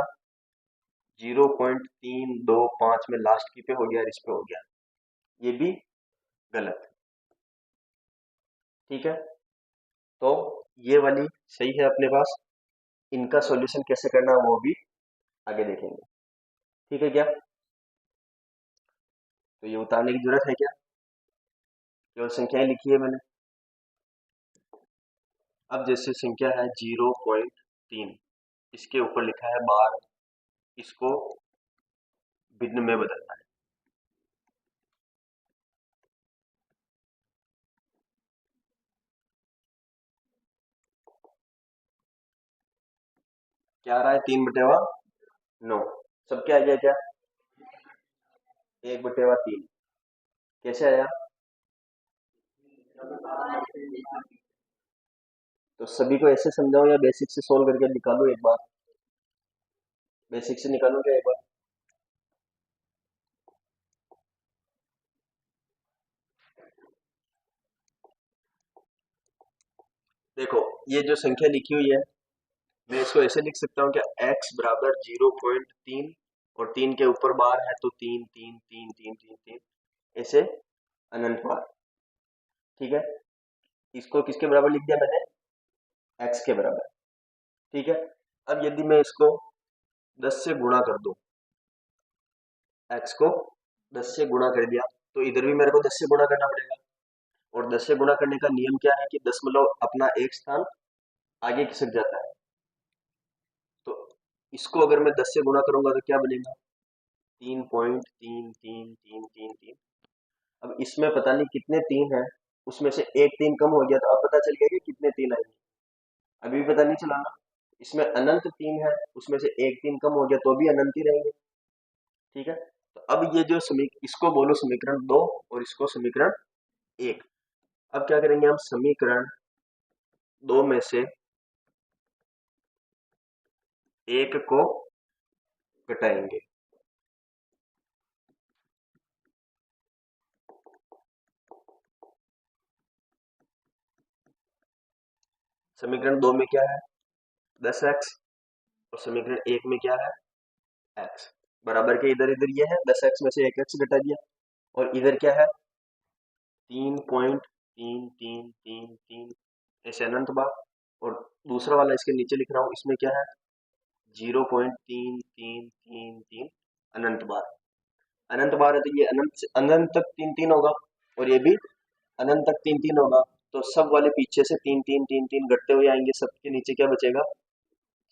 Speaker 1: 0.325 में लास्ट की पे हो गया और इस पे हो गया, ये भी गलत। ठीक है, तो ये वाली सही है अपने पास, इनका सॉल्यूशन कैसे करना है वो भी आगे देखेंगे। ठीक है क्या, तो ये उतारने की जरूरत है क्या, केवल संख्याएं लिखी है मैंने। अब जैसे संख्या है 0.3, इसके ऊपर लिखा है बार, इसको भिन्न में बदलना है। क्या आ रहा है, 3/9, सब क्या आ गया क्या, 1/3, कैसे आया, तो सभी को ऐसे समझाओ या बेसिक से सोल्व करके निकालो एक बार, बेसिक से निकालो क्या एक बार। देखो ये जो संख्या लिखी हुई है मैं इसको ऐसे लिख सकता हूँ कि x बराबर 0.3 और 3 के ऊपर बार है तो 3 3 3 3 3 3 ऐसे अनंत बार। ठीक है, इसको किसके बराबर लिख दिया मैंने, x के बराबर। ठीक है, अब यदि मैं इसको 10 से गुणा कर दूं, x को 10 से गुणा कर दिया तो इधर भी मेरे को 10 से गुणा करना पड़ेगा। और 10 से गुणा करने का नियम क्या है कि दशमलव अपना एक स्थान आगे खिसक जाता है। तो इसको अगर मैं 10 से गुणा करूंगा तो क्या बनेगा, 3.3333। अब इसमें पता नहीं कितने तीन है, उसमें से एक तीन कम हो गया तो अब पता चल गया कि कितने तीन आएंगे, अभी भी पता नहीं चला ना। इसमें अनंत तीन है, उसमें से एक तीन कम हो गया तो भी अनंत ही रहेंगे। ठीक है, तो अब ये जो इसको बोलो समीकरण 2 और इसको समीकरण 1। अब क्या करेंगे हम, समीकरण 2 में से एक को घटाएंगे। समीकरण 2 में क्या है, 10x, और समीकरण 1 में क्या है, x। बराबर के इधर इधर ये है, 10x में से 1x घटा दिया, और इधर क्या है, 3.3333 ऐसे अनंत बार। और दूसरा वाला इसके नीचे लिख रहा हूं, इसमें क्या है, 0.3333 अनंत बार। अनंत बार है तो ये अनंत से अनंत तक तीन तीन होगा, और ये भी अनंत तक तीन तीन होगा। तो सब वाले पीछे से तीन तीन तीन तीन घटते हुए आएंगे, सबके नीचे क्या बचेगा,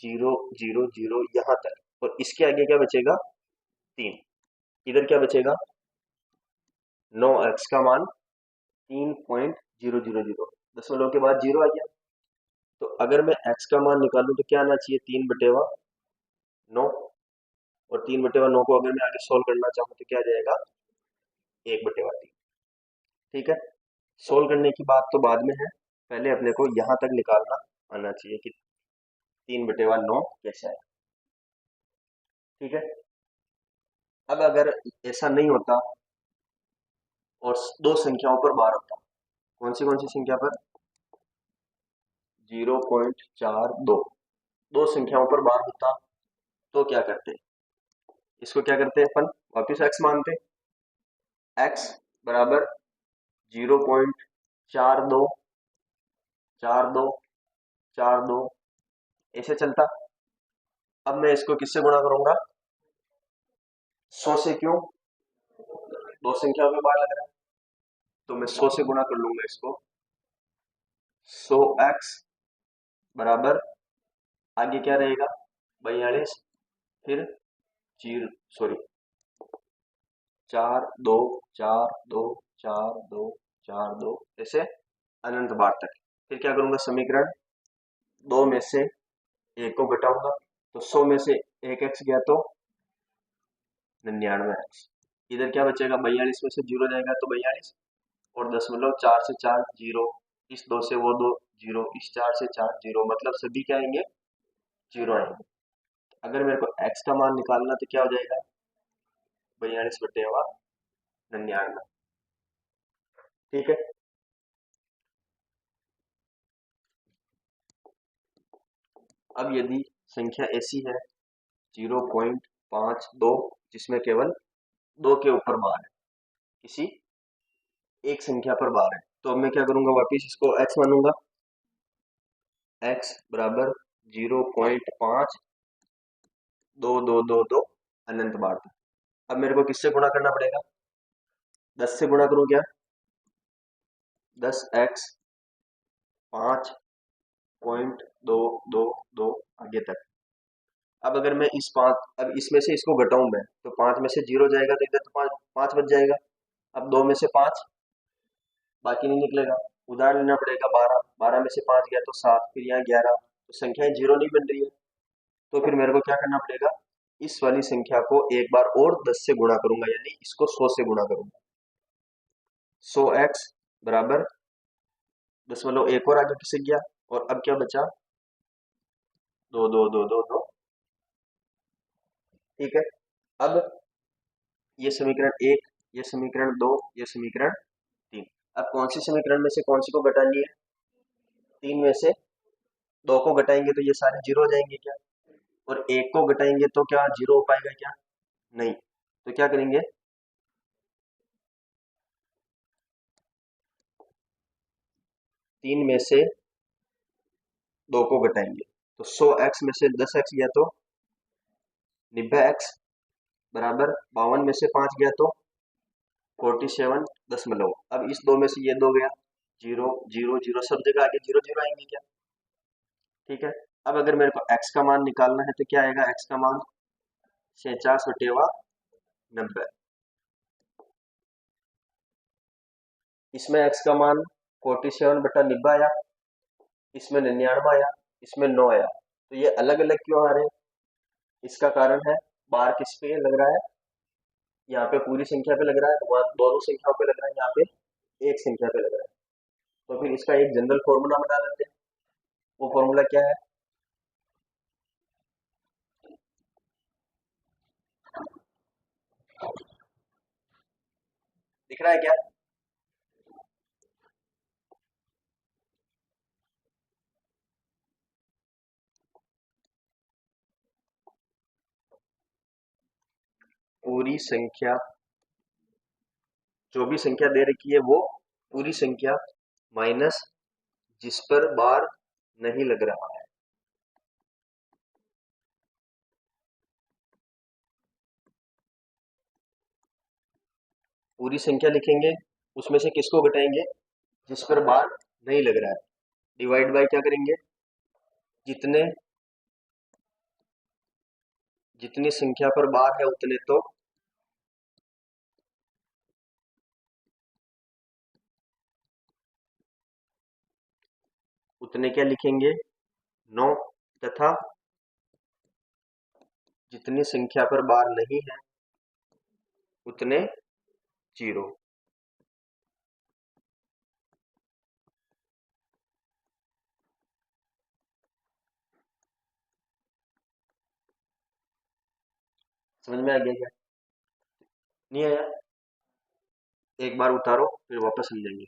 Speaker 1: 0 0 0 यहाँ तक, और इसके आगे क्या बचेगा, 3। इधर क्या बचेगा, 9x का मान 3.000, दशमलव के बाद 0 आ गया। तो अगर मैं x का मान निकालूं तो क्या आना चाहिए, 3/9, और 3/9 को अगर मैं आगे सोल्व करना चाहूँ तो क्या आ जाएगा, 1/3। ठीक है, सोल्व करने की बात तो बाद में है, पहले अपने को यहाँ तक निकालना आना चाहिए कि 3/9 कैसे है। ठीक है, अब अगर ऐसा नहीं होता और दो संख्याओं पर बार होता, कौन सी संख्या पर, 0.42, दो संख्याओं पर बार होता, तो क्या करते, इसको क्या करते हैं अपन, वापिस x मानते, x बराबर 0.42 42 42 ऐसे चलता। अब मैं इसको किससे गुणा करूंगा, 100 से, क्यों, दो संख्याओं में बार लग रहा है, तो मैं 100 से गुणा कर लूंगा इसको। 100x बराबर आगे क्या रहेगा, 42, फिर 4 2 4 2 4 2 4 2 ऐसे अनंत बार तक। फिर क्या करूंगा, समीकरण 2 में से एक को घटाऊंगा, तो 100 में से एक x गया तो 99x। इधर क्या बचेगा, 42 में से 0 जाएगा तो 42, और 0.4 से 4 0, इस 2 से वो 2 0, इस 4 से 4 0, मतलब सभी क्या आएंगे, 0 आएंगे। अगर मेरे को x का मान निकालना तो क्या हो जाएगा, 42/99। ठीक है, अब यदि संख्या ऐसी है 0.52 जिसमें केवल 2 के ऊपर बार है, किसी एक संख्या पर बार है, तो अब मैं क्या करूंगा, वापिस इसको x मानूंगा, x बराबर 0.5 2 2 2 2 अनंत बार तक। अब मेरे को किससे गुणा करना पड़ेगा, 10 से गुणा करूं क्या, 10x 5.222 आगे तक। अब अगर मैं इस पांच, अब इसमें से इसको घटाऊं मैं, तो 5 में से 0 जाएगा तो इधर तो 5 5 बच जाएगा। अब 2 में से 5 बाकी नहीं निकलेगा, उधार लेना पड़ेगा 12, 12 में से 5 गया तो 7, फिर यहाँ 11, तो संख्याएं 0 नहीं बन रही है। तो फिर मेरे को क्या करना पड़ेगा, इस वाली संख्या को एक बार और 10 से गुणा करूंगा, यानी इसको 100 से गुणा करूंगा। 100x बराबर दशमलव एक और आगे खिसक गया, और अब क्या बचा, 2 2 2 2 2। ठीक है, अब ये समीकरण 1, ये समीकरण 2, ये समीकरण 3। अब कौन सी समीकरण में से कौन सी को घटानी है, 3 में से दो को घटाएंगे तो ये सारे जीरो हो जाएंगे क्या? और एक को घटाएंगे तो क्या जीरो हो पाएगा क्या? नहीं। तो क्या करेंगे? तीन में से दो को घटाएंगे तो 100x में से 10x गया तो 90x बराबर 52 में से 5 गया तो 47 दशमलव। अब इस दो में से ये दो गया, जीरो जीरो जीरो, सब जगह आगे जीरो जीरो आएंगे क्या? ठीक है। अब अगर मेरे को x का मान निकालना है तो क्या आएगा? x का मान 49/90। इसमें x का मान 47/90 आया, इसमें 99 आया, इसमें 9 आया। तो ये अलग अलग क्यों आ रहे हैं? इसका कारण है बार किस पे लग रहा है? यहाँ पे पूरी संख्या पे लग रहा है, वहाँ दोनों संख्याओं पे लग रहा है, यहाँ पे एक संख्या पे लग रहा है। तो फिर इसका एक जनरल फॉर्मूला बना लेते हैं। वो फॉर्मूला क्या है? दिख रहा है क्या? पूरी संख्या, जो भी संख्या दे रखी है वो पूरी संख्या माइनस जिस पर बार नहीं लग रहा है। पूरी संख्या लिखेंगे, उसमें से किसको घटाएंगे? जिस पर बार नहीं लग रहा है। डिवाइड बाय क्या करेंगे? जितने जितनी संख्या पर बार है उतने तो उतने क्या लिखेंगे? 9 तथा जितनी संख्या पर बार नहीं है उतने 0। समझ में आ गया क्या? नहीं आया? एक बार उतारो फिर वापस समझेंगे।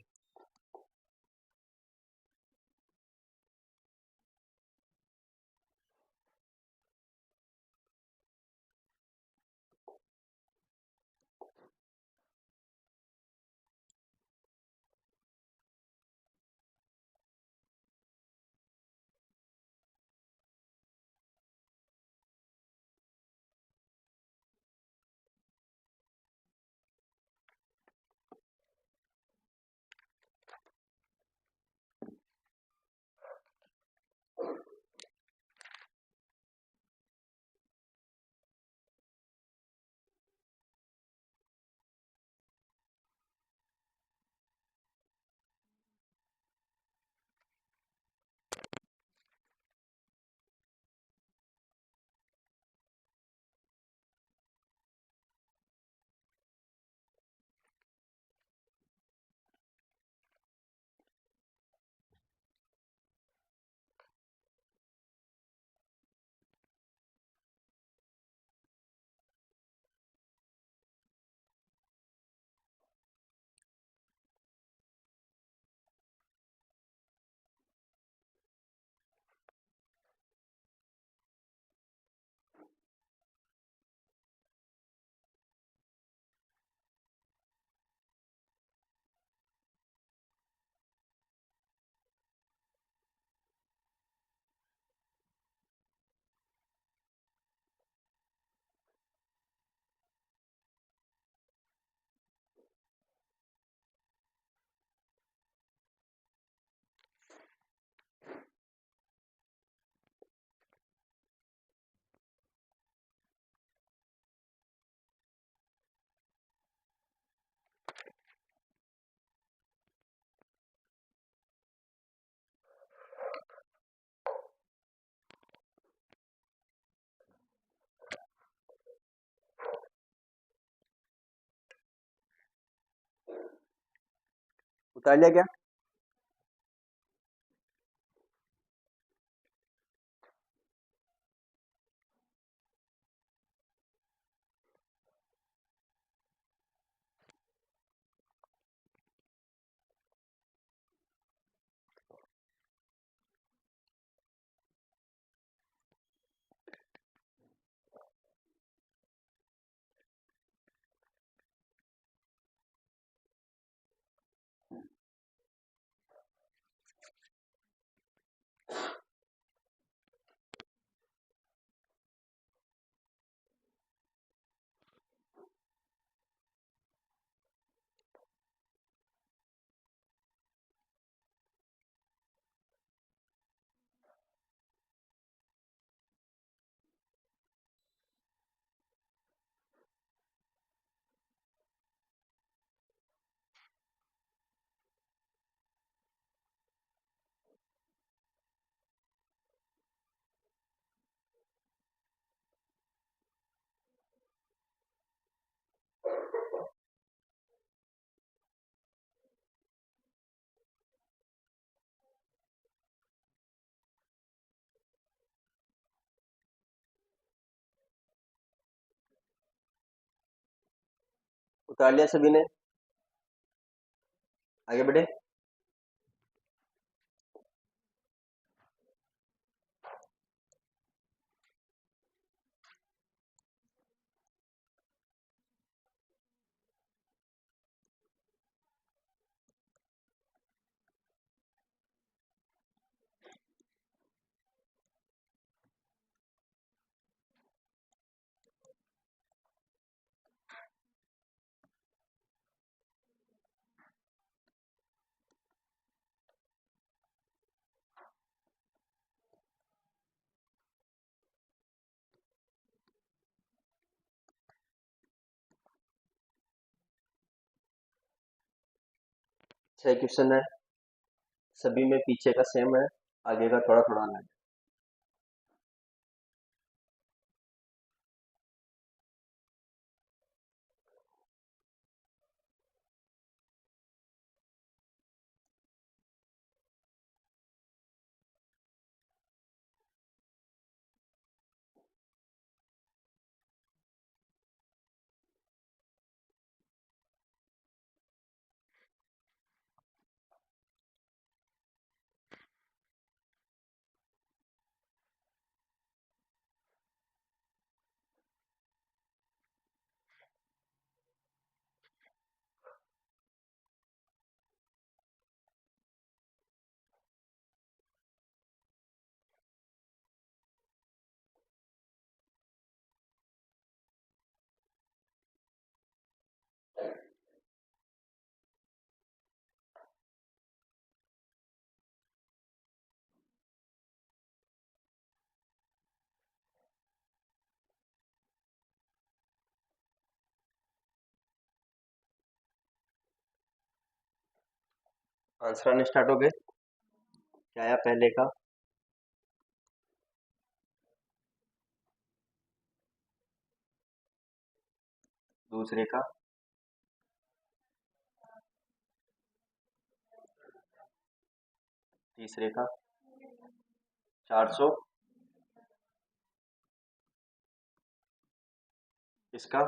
Speaker 1: उतार लिया क्या? उतार लिया सभी ने? आगे बढ़े। छह क्वेश्चन है, सभी में पीछे का सेम है, आगे का थोड़ा थोड़ा अलग है। आंसर आने स्टार्ट हो गए। क्या आया पहले का? दूसरे का? तीसरे का? 400? इसका?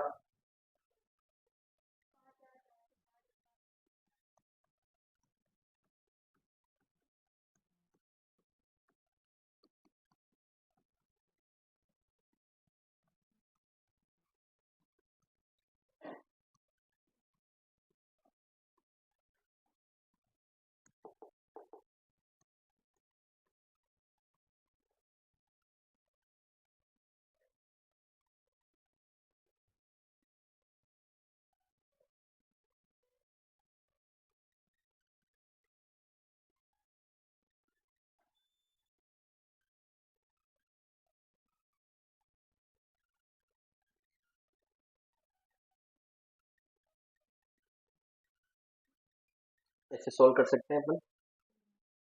Speaker 1: ऐसे सोल्व कर सकते हैं अपन।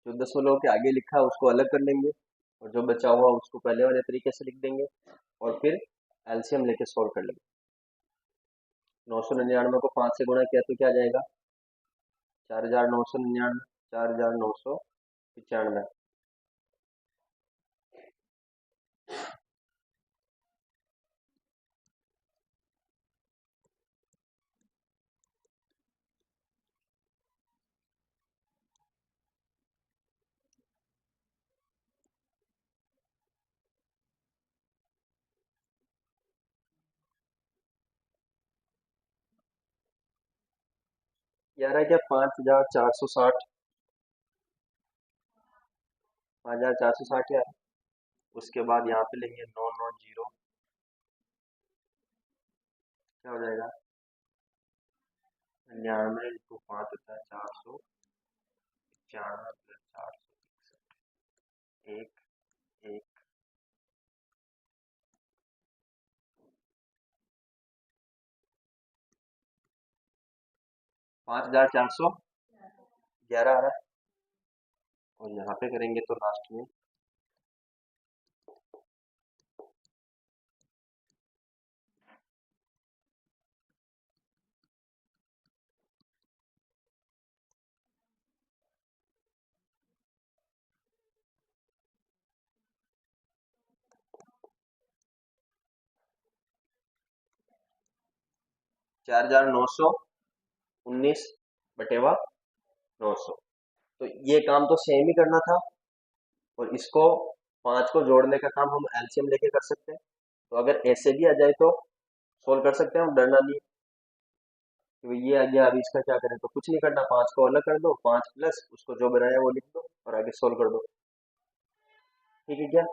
Speaker 1: जो दशमलव के आगे लिखा है उसको अलग कर लेंगे, और जो बचा हुआ उसको पहले वाले तरीके से लिख देंगे, और फिर एलसीएम लेके सोल्व कर लेंगे। 999 को 5 से गुणा किया तो क्या जाएगा? 4999, 4995। 11 क्या 5460? 5460 यार। उसके बाद यहाँ पे लेंगे 990। क्या हो जाएगा? 99 इंटू 5 होता है 495 प्लस 461। एक एक 5411 आ रहा है। और यहाँ पे करेंगे तो लास्ट में 4919 बटेवा 900। तो ये काम तो सेम ही करना था, और इसको 5 को जोड़ने का काम हम एलसीएम लेके कर सकते हैं। तो अगर ऐसे भी आ जाए तो सोल्व कर सकते हैं हम, डरना नहीं। तो ये आ गया, अभी इसका क्या करें, तो कुछ नहीं करना, 5 को अलग कर दो, 5 प्लस उसको जो बनाया वो लिख दो और आगे सोल्व कर दो। ठीक है क्या,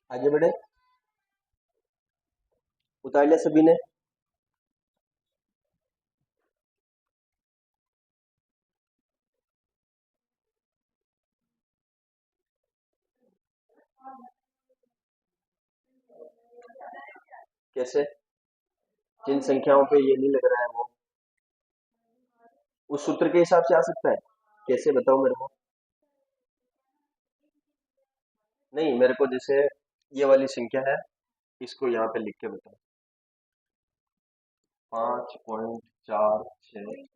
Speaker 1: आगे बढ़े, उतार लिया सभी ने। कैसे, जिन संख्याओं पे ये नहीं लग रहा है वो उस सूत्र के हिसाब से आ सकता है, कैसे बताओ मेरे को। नहीं, मेरे को जैसे ये वाली संख्या है, इसको यहाँ पे लिख के बताओ, 5.46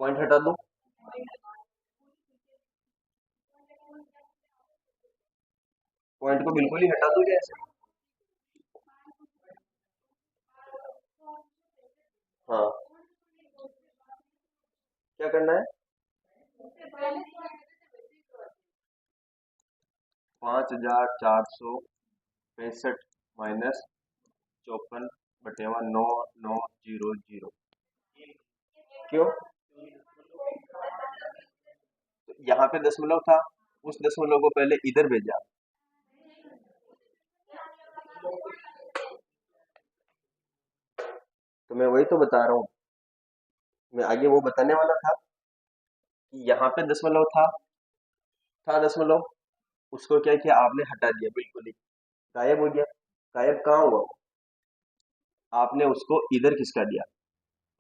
Speaker 1: पॉइंट हटा दो, पॉइंट को बिल्कुल ही हटा दो जैसे। हाँ, क्या करना है, 5465 माइनस 54/9900। क्यों, तो यहाँ पे दशमलव था, उस दशमलव को पहले इधर भेजा। तो मैं वही तो बता रहा हूँ, मैं आगे वो बताने वाला था कि यहाँ पे दशमलव था दशमलव, उसको क्या किया आपने, हटा दिया, बिल्कुल ही गायब हो गया। गायब कहाँ हुआ, आपने उसको इधर खिसका दिया।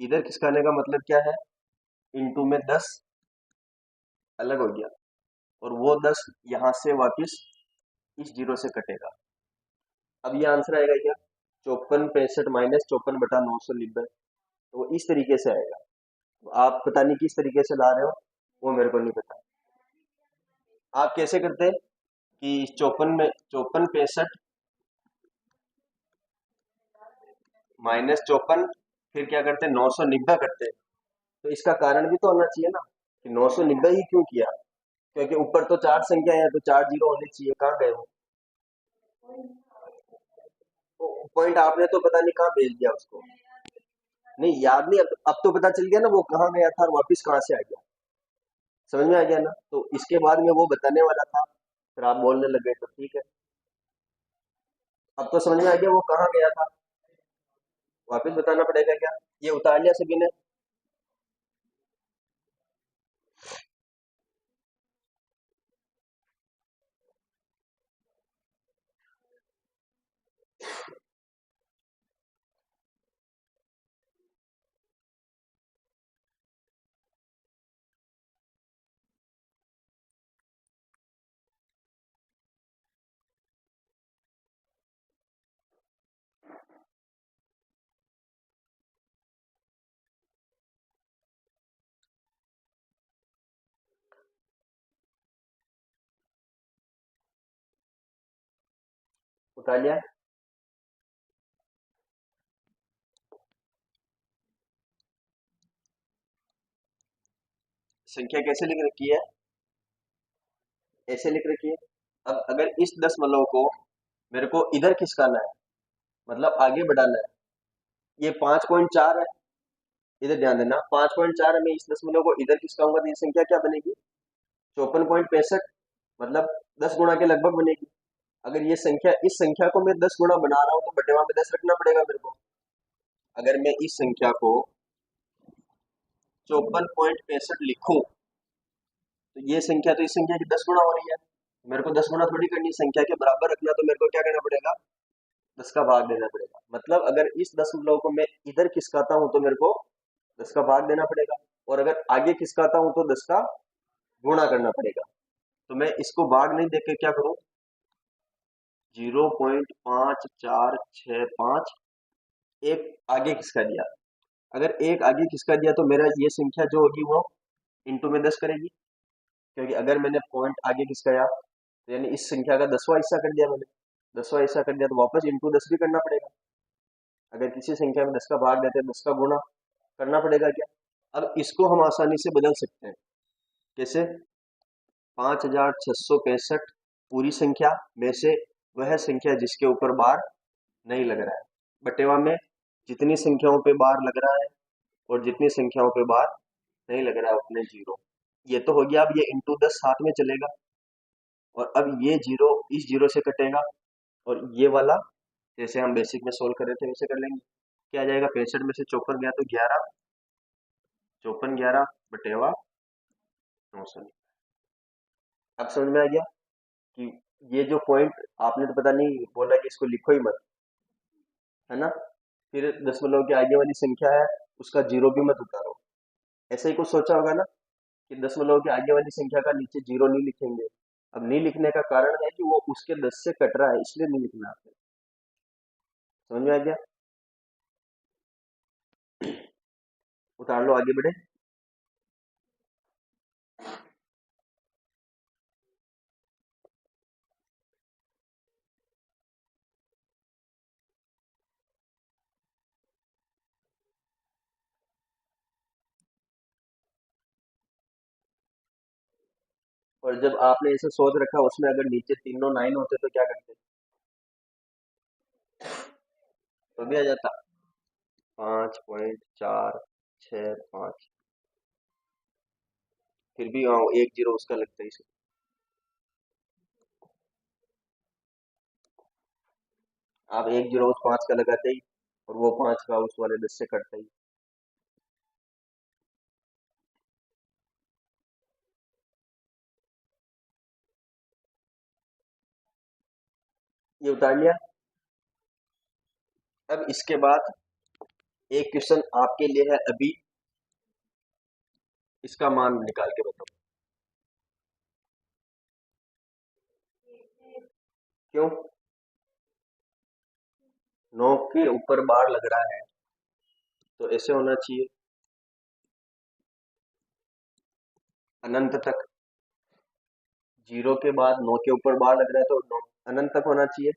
Speaker 1: इधर खिसकाने का मतलब क्या है, इनटू में 10 अलग हो गया, और वो 10 यहाँ से वापिस इस जीरो से कटेगा। अब ये आंसर आएगा क्या, 5465 माइनस 54/990। तो वो इस तरीके से आएगा। तो आप पता नहीं किस तरीके से ला रहे हो, वो मेरे को नहीं पता। आप कैसे करते हैं कि 5465 माइनस 54, फिर क्या करते हैं, 990 करते हैं। तो इसका कारण भी तो होना चाहिए ना, कि 990 ही क्यों किया, क्योंकि ऊपर तो 4 संख्या है, तो 4 जीरो होने चाहिए, कहाँ गए वो। तो पॉइंट आपने तो पता नहीं कहाँ भेज दिया उसको। नहीं याद नहीं, अब तो पता चल गया ना वो कहाँ गया था और वापस कहाँ से आ गया, समझ में आ गया ना। तो इसके बाद में वो बताने वाला था, फिर आप बोलने लग गए, तो ठीक है, अब तो समझ में आ गया वो कहाँ गया था, वापस बताना पड़ेगा क्या। ये उतार लिया सभी ने। उतार लिया, संख्या कैसे लिख रखी है, ऐसे लिख रखी है। अब अगर इस दशमलव को मेरे को इधर खिसकाना है, मतलब आगे बढ़ाना है, ये 5.4 है, इधर ध्यान देना, 5.4 है, मैं इस दशमलव को इधर खिसकाऊंगा तो ये संख्या क्या बनेगी, 54.65, मतलब 10 गुणा के लगभग बनेगी। अगर ये संख्या, इस संख्या को मैं 10 गुणा बना रहा हूँ तो बटेवा में 10 रखना पड़ेगा मेरे को। अगर मैं इस संख्या को 54.65 लिखूं, तो ये संख्या तो इस संख्या की 10 गुणा हो रही है, मेरे को 10 गुणा थोड़ी करनी, संख्या के बराबर रखना, तो मेरे को क्या करना पड़ेगा, 10 का भाग देना पड़ेगा। मतलब अगर इस दशमलव को मैं इधर खिसकाता हूं तो मेरे को 10 का भाग देना पड़ेगा, और अगर आगे खिसकाता हूं तो 10 का गुणा करना पड़ेगा। तो मैं इसको भाग नहीं देके क्या करूं, 0.5465 एक आगे खिसका दिया। अगर एक आगे खिसका दिया तो मेरा ये संख्या जो होगी वो इंटू में 10 करेगी, क्योंकि अगर मैंने पॉइंट आगे खिसकाया तो यानी इस संख्या का 10वां हिस्सा कर दिया मैंने, 10वां हिस्सा कर दिया तो वापस इंटू 10 भी करना पड़ेगा। अगर किसी संख्या में 10 का भाग देते हैं 10 का गुणा करना पड़ेगा क्या। अब इसको हम आसानी से बदल सकते हैं। कैसे? 5665 पूरी संख्या में से वह संख्या जिसके ऊपर बार नहीं लग रहा है, बटेवा में जितनी संख्याओं पे बार लग रहा है और जितनी संख्याओं पे बार नहीं लग रहा है उतने जीरो। ये तो हो गया। अब ये इंटू 10 साथ में चलेगा और अब ये जीरो इस जीरो से कटेगा और ये वाला जैसे हम बेसिक में सोल्व कर रहे थे वैसे कर लेंगे। क्या आ जाएगा? 65 में से 54 गया तो 11, 54 11 बटेवा 900। अब समझ में आ गया कि ये जो पॉइंट आपने तो पता नहीं बोला कि इसको लिखो ही मत, है ना। फिर दशमलव के आगे वाली संख्या है उसका जीरो भी मत उतारो। ऐसा ही कुछ सोचा होगा ना कि दशमलव के आगे वाली संख्या का नीचे जीरो नहीं लिखेंगे। अब नहीं लिखने का कारण है कि वो उसके 10 से कट रहा है इसलिए नहीं लिखना आपने। समझ में आ गया? उतार लो, आगे बढ़े। और जब आपने ऐसे सोच रखा उसमें अगर नीचे तीनों 9 होते तो क्या करते? तो भी आ जाता 5.465। फिर भी हाँ एक जीरो उसका लगता है इसे। आप एक जीरो उस 5 का लगाते ही और वो 5 का उस वाले 10 से कटता ही। ये उतार लिया। अब इसके बाद एक क्वेश्चन आपके लिए है अभी, इसका मान निकाल के बताओ। क्यों? 9 के ऊपर बार लग रहा है तो ऐसे होना चाहिए अनंत तक। जीरो के बाद 9 के ऊपर बार लग रहा है तो अनंत तक होना चाहिए।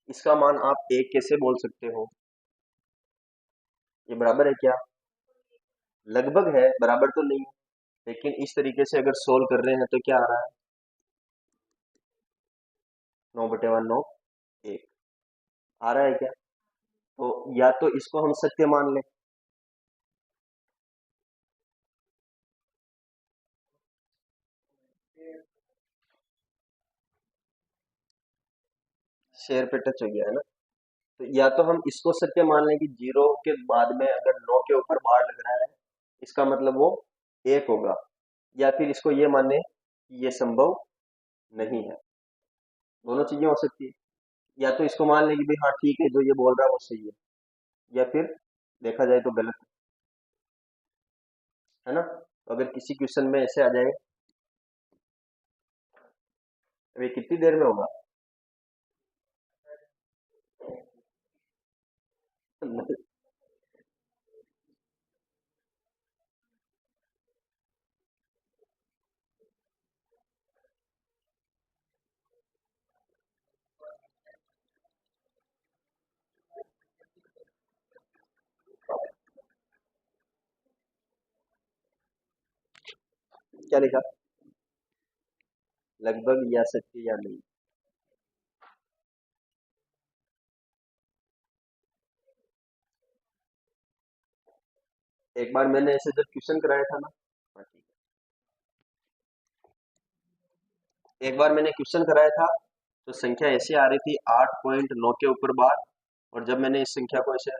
Speaker 1: इसका मान आप एक कैसे बोल सकते हो? ये बराबर है क्या? लगभग है, बराबर तो नहीं है। लेकिन इस तरीके से अगर सोल्व कर रहे हैं तो क्या आ रहा है? 9/1 9 1 आ रहा है क्या? तो या तो इसको हम सत्य मान लें, शेयर पे टच हो गया है ना। तो या तो हम इसको सत्य मान लें कि जीरो के बाद में अगर 9 के ऊपर बार लग रहा है इसका मतलब वो एक होगा, या फिर इसको ये माने कि ये संभव नहीं है। दोनों चीजें हो सकती है। या तो इसको मान लें कि भाई हाँ ठीक है जो ये बोल रहा है वो सही है, या फिर देखा जाए तो गलत है ना। तो अगर किसी क्वेश्चन में ऐसे आ जाए तो ये कितनी देर में होगा? क्या लिखा? लगभग या सत्य या नहीं। एक बार मैंने ऐसे जब क्वेश्चन कराया था ना, हाँ ठीक है, एक बार मैंने क्वेश्चन कराया था तो संख्या ऐसे आ रही थी 8.9 के ऊपर बार, और जब मैंने इस संख्या को ऐसे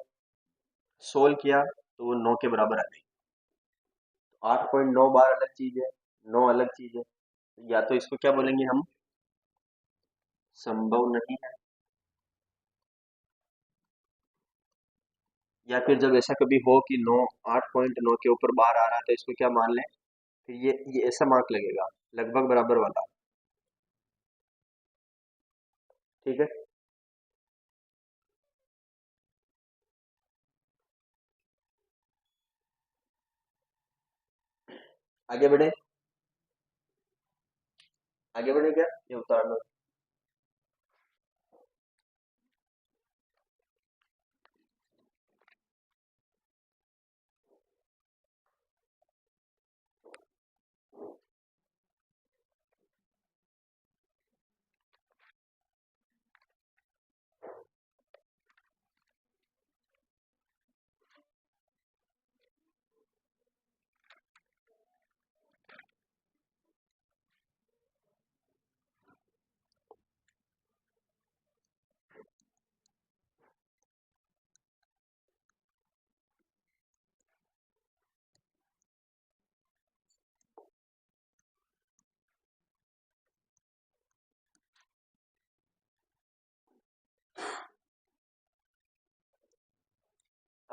Speaker 1: सोल्व किया तो वो 9 के बराबर आ गई। 8.9 बार अलग चीज है, 9 अलग चीज है। या तो इसको क्या बोलेंगे हम? संभव नहीं है। या फिर जब ऐसा कभी हो कि 8.9 के ऊपर बार आ रहा है तो इसको क्या मान लें? फिर ये ऐसा मार्क लगेगा लगभग बराबर वाला। ठीक है। आगे बढ़े। आगे बढ़े क्या? ये उतार लो।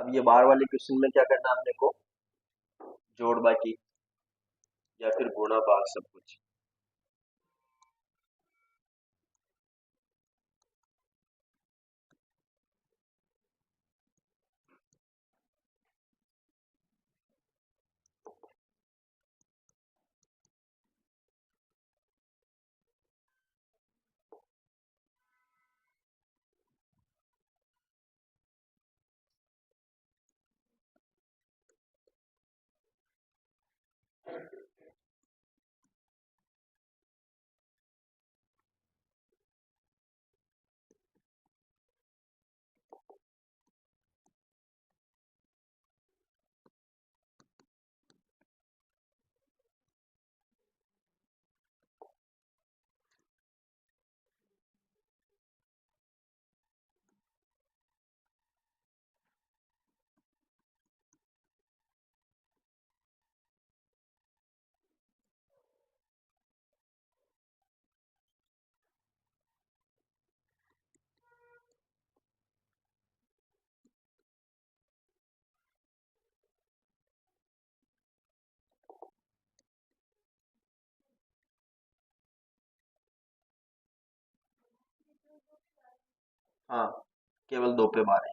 Speaker 1: अब ये बार वाले क्वेश्चन में क्या करना है अपने को, जोड़ बाकी या फिर गुणा भाग सब कुछ। हाँ, केवल दो पे बार है।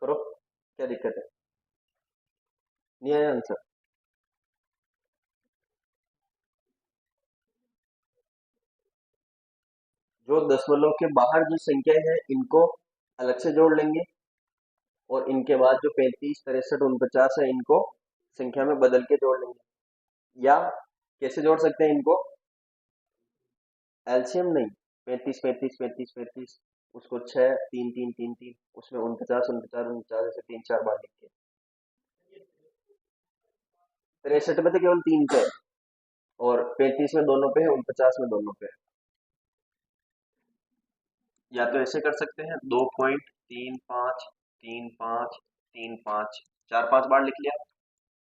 Speaker 1: करो, क्या दिक्कत है? नहीं आया आंसर? जो दशमलव के बाहर जो संख्या है इनको अलग से जोड़ लेंगे, और इनके बाद जो 35, 63, 49 है इनको संख्या में बदल के जोड़ लेंगे। या कैसे जोड़ सकते हैं इनको? एलसीएम नहीं, 35, 35, 35, 35, उसको 6, 3, 3, 3, 3, उसमें 49, 49, 49 ऐसे 3-4 बार लिख के। 63 में तो केवल 3 पे है, और 35 में दोनों पे है, 49 में दोनों पे है। या तो ऐसे कर सकते हैं, 2.35, 3, 5, 3, 5, 4-5 बार लिख लिया।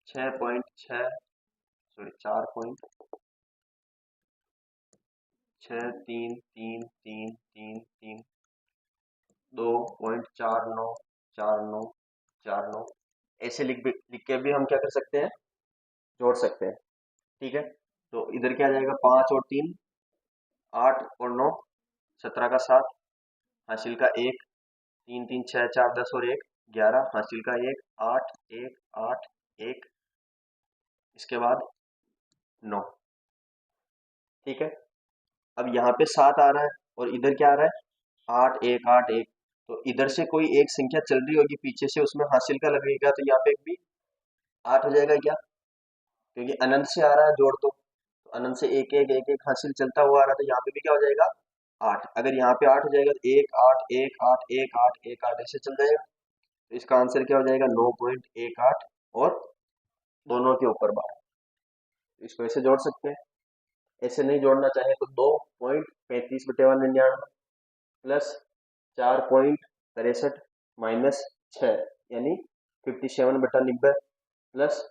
Speaker 1: 6.6, सॉरी 4.6, 3, 3, 3, 3, 3, 2.49, 49, 49, ऐसे लिख के भी हम क्या कर सकते हैं, जोड़ सकते हैं। ठीक है, तो इधर क्या आ जाएगा, 5 और 3, 8 और 9, 17 का 7, हासिल का 1, 3, 3, 6, 4, 10 और 1, 11, हासिल का 1, 8, 1, 8, 1, इसके बाद 9। ठीक है, अब यहाँ पे 7 आ रहा है और इधर क्या आ रहा है, 8, 1, 8, 1, तो इधर से कोई एक संख्या चल रही होगी पीछे से, उसमें हासिल का लगेगा, तो यहाँ पे भी 8 हो जाएगा क्या, क्योंकि अनंत से आ रहा है जोड़, तो अनंत से एक एक एक एक हासिल चलता हुआ आ रहा है, तो यहाँ पे भी क्या हो जाएगा, 8। अगर यहाँ पे 8 हो जाएगा तो 1, 8, 1, 8, 1, 8 ऐसे चल जाएगा, तो इसका आंसर क्या हो जाएगा, 9.18, और दोनों के ऊपर 12। इसको ऐसे जोड़ सकते हैं। ऐसे नहीं जोड़ना चाहे तो 2.35/99 प्लस 4.63 माइनस 6, यानी 57/90, प्लस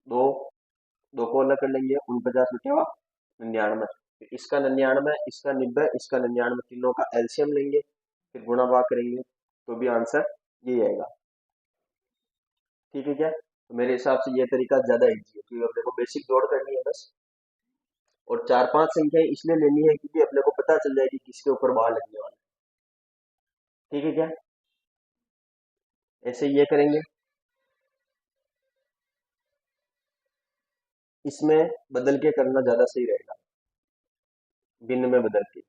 Speaker 1: दो, दो को अलग कर लेंगे, 49/99। फिर इसका 99, इसका 90, इसका 99, तीनों का एलसीएम लेंगे, फिर गुणा भाग करेंगे, तो भी आंसर यही आएगा। ठीक है क्या? तो मेरे हिसाब से ये तरीका ज्यादा इजी है, क्योंकि अपने को बेसिक जोड़ करनी है बस, और 4-5 संख्याएं इसलिए लेनी है क्योंकि अपने को पता चल जाएगी किसके ऊपर बाहर लगने वाला है। ठीक है क्या? ऐसे ये करेंगे, इसमें बदल के करना ज्यादा सही रहेगा, भिन्न में बदल के।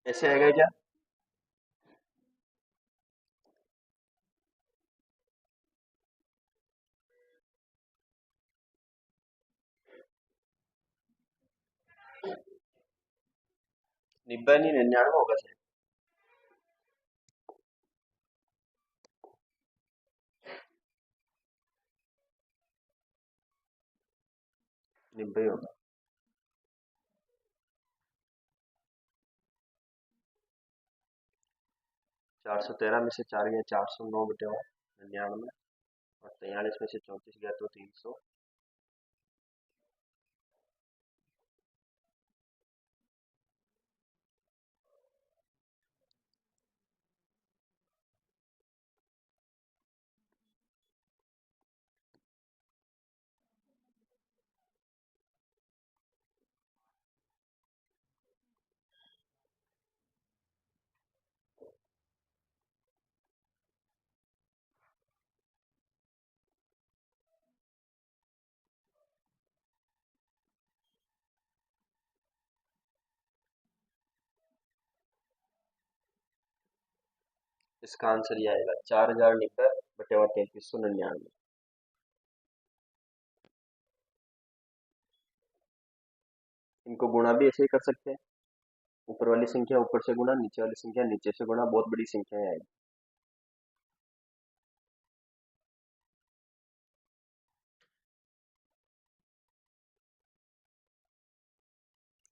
Speaker 1: ऐसे आएगा क्या? निब्बे नहीं 99 होगा शायद। 90 होगा। 413 में से 4 गया 409 बटे 99, और 43 में से 34 गया तो 300। इसका आंसर ये आएगा 4090 बटे 3399। इनको गुणा भी ऐसे ही कर सकते हैं, ऊपर वाली संख्या ऊपर से गुणा, नीचे वाली संख्या नीचे से गुणा, बहुत बड़ी संख्या आएगी।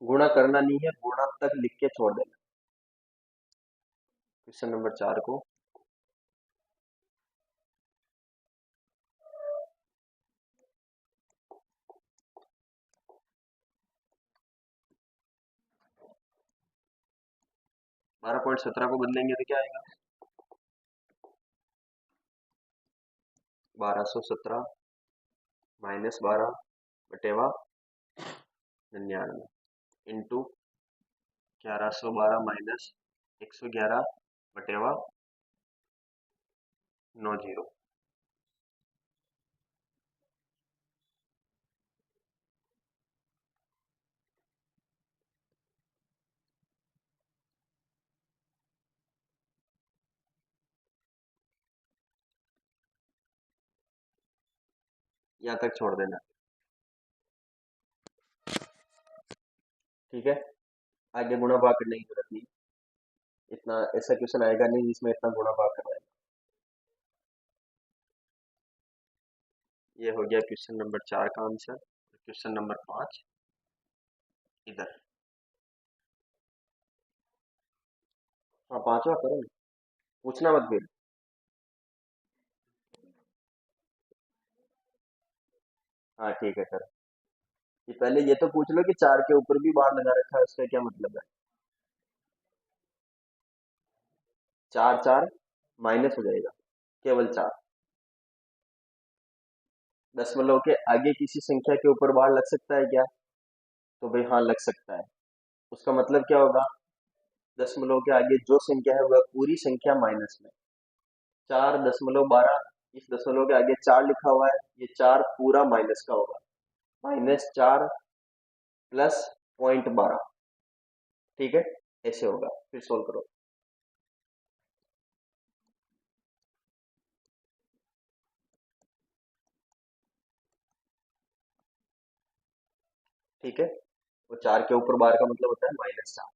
Speaker 1: गुणा करना नहीं है, गुणा तक लिख के छोड़ देना। क्वेश्चन नंबर 4 को 12.17 को बदलेंगे तो क्या आएगा? 1217 -12 बटेवा 99 इंटू 1112 माइनस 111 बटेवा 90। यहाँ तक छोड़ देना। ठीक है, आगे गुणा भाग करने की जरूरत नहीं। इतना ऐसा क्वेश्चन आएगा नहीं जिसमें इतना गुणा भाग करना है। ये हो गया क्वेश्चन नंबर 4 का आंसर। क्वेश्चन नंबर 5 इधर। हाँ, पांचवा करो ना, पूछना मत फिर। हाँ ठीक है करो। ये पहले ये तो पूछ लो कि 4 के ऊपर भी बार लगा रखा है, उसका क्या मतलब है? 4 4 माइनस हो जाएगा, केवल 4। दशमलव के आगे किसी संख्या के ऊपर बार लग सकता है क्या? तो भाई हाँ, लग सकता है। उसका मतलब क्या होगा? दशमलव के आगे जो संख्या है वह पूरी संख्या माइनस में। 4.12, इस दशमलव के आगे 4 लिखा हुआ है, ये 4 पूरा माइनस का होगा। -4 प्लस 0.12। ठीक है, ऐसे होगा। फिर सोल्व करो। ठीक है, वो 4 के ऊपर बार का मतलब होता है -4।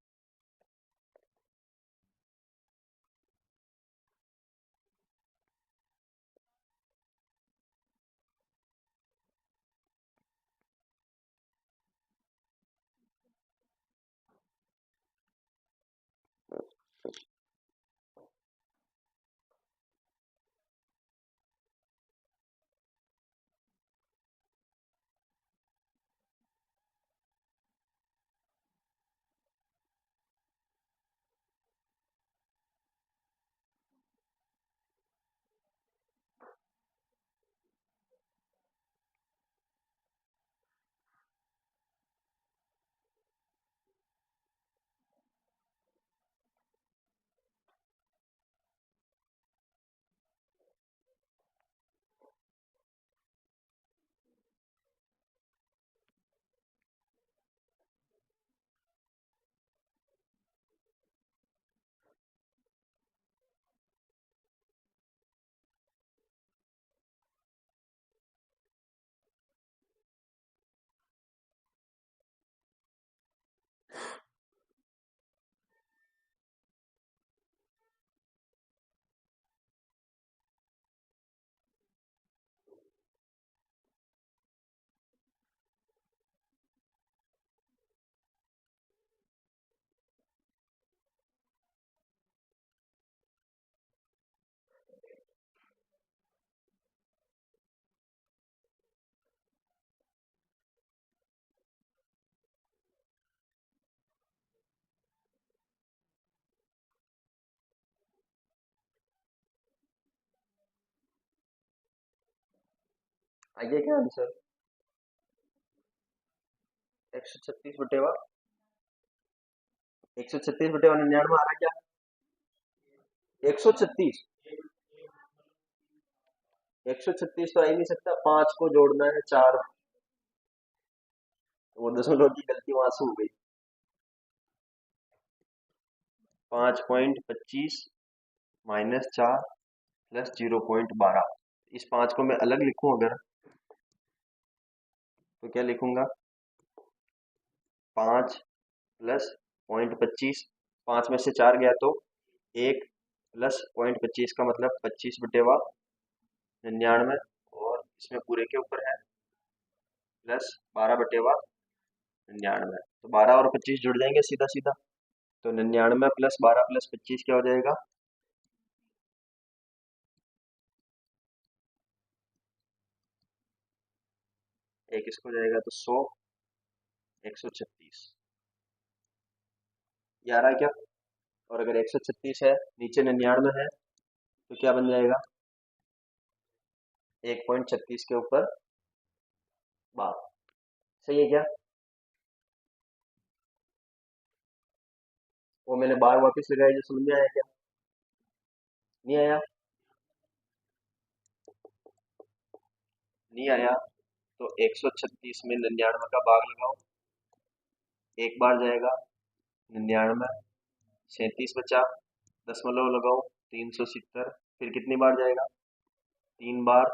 Speaker 1: आइए क्या आंसर? 136 बटेवा 99 आ रहा है क्या? 136, 136 तो आ ही नहीं सकता, 5 को जोड़ना है 4, वो दशमलव की गलती वहां से हो गई। 5.25 -4 प्लस 0.12, इस 5 को मैं अलग लिखूं अगर, तो क्या लिखूंगा? 5 प्लस 0.25, 5 में से 4 गया तो 1 प्लस 0.25 का मतलब 25 बटेवा 99, और इसमें पूरे के ऊपर है प्लस 12 बटेवा 99, तो 12 और 25 जुड़ जाएंगे सीधा सीधा, तो 99 प्लस 12 प्लस 25 क्या हो जाएगा? 1 इसको जाएगा तो 100, 136 ये आ रहा है क्या? और अगर 136 है, नीचे 99 है, तो क्या बन जाएगा? 1.36 के ऊपर 12, सही है क्या? वो मैंने बार वापस लगाई, जो समझ में आया क्या? नहीं आया? नहीं आया तो 136 में 99 का भाग लगाओ, एक बार जाएगा 99, 37 बचा, दशमलव लगाओ 370, फिर कितनी बार जाएगा? 3 बार,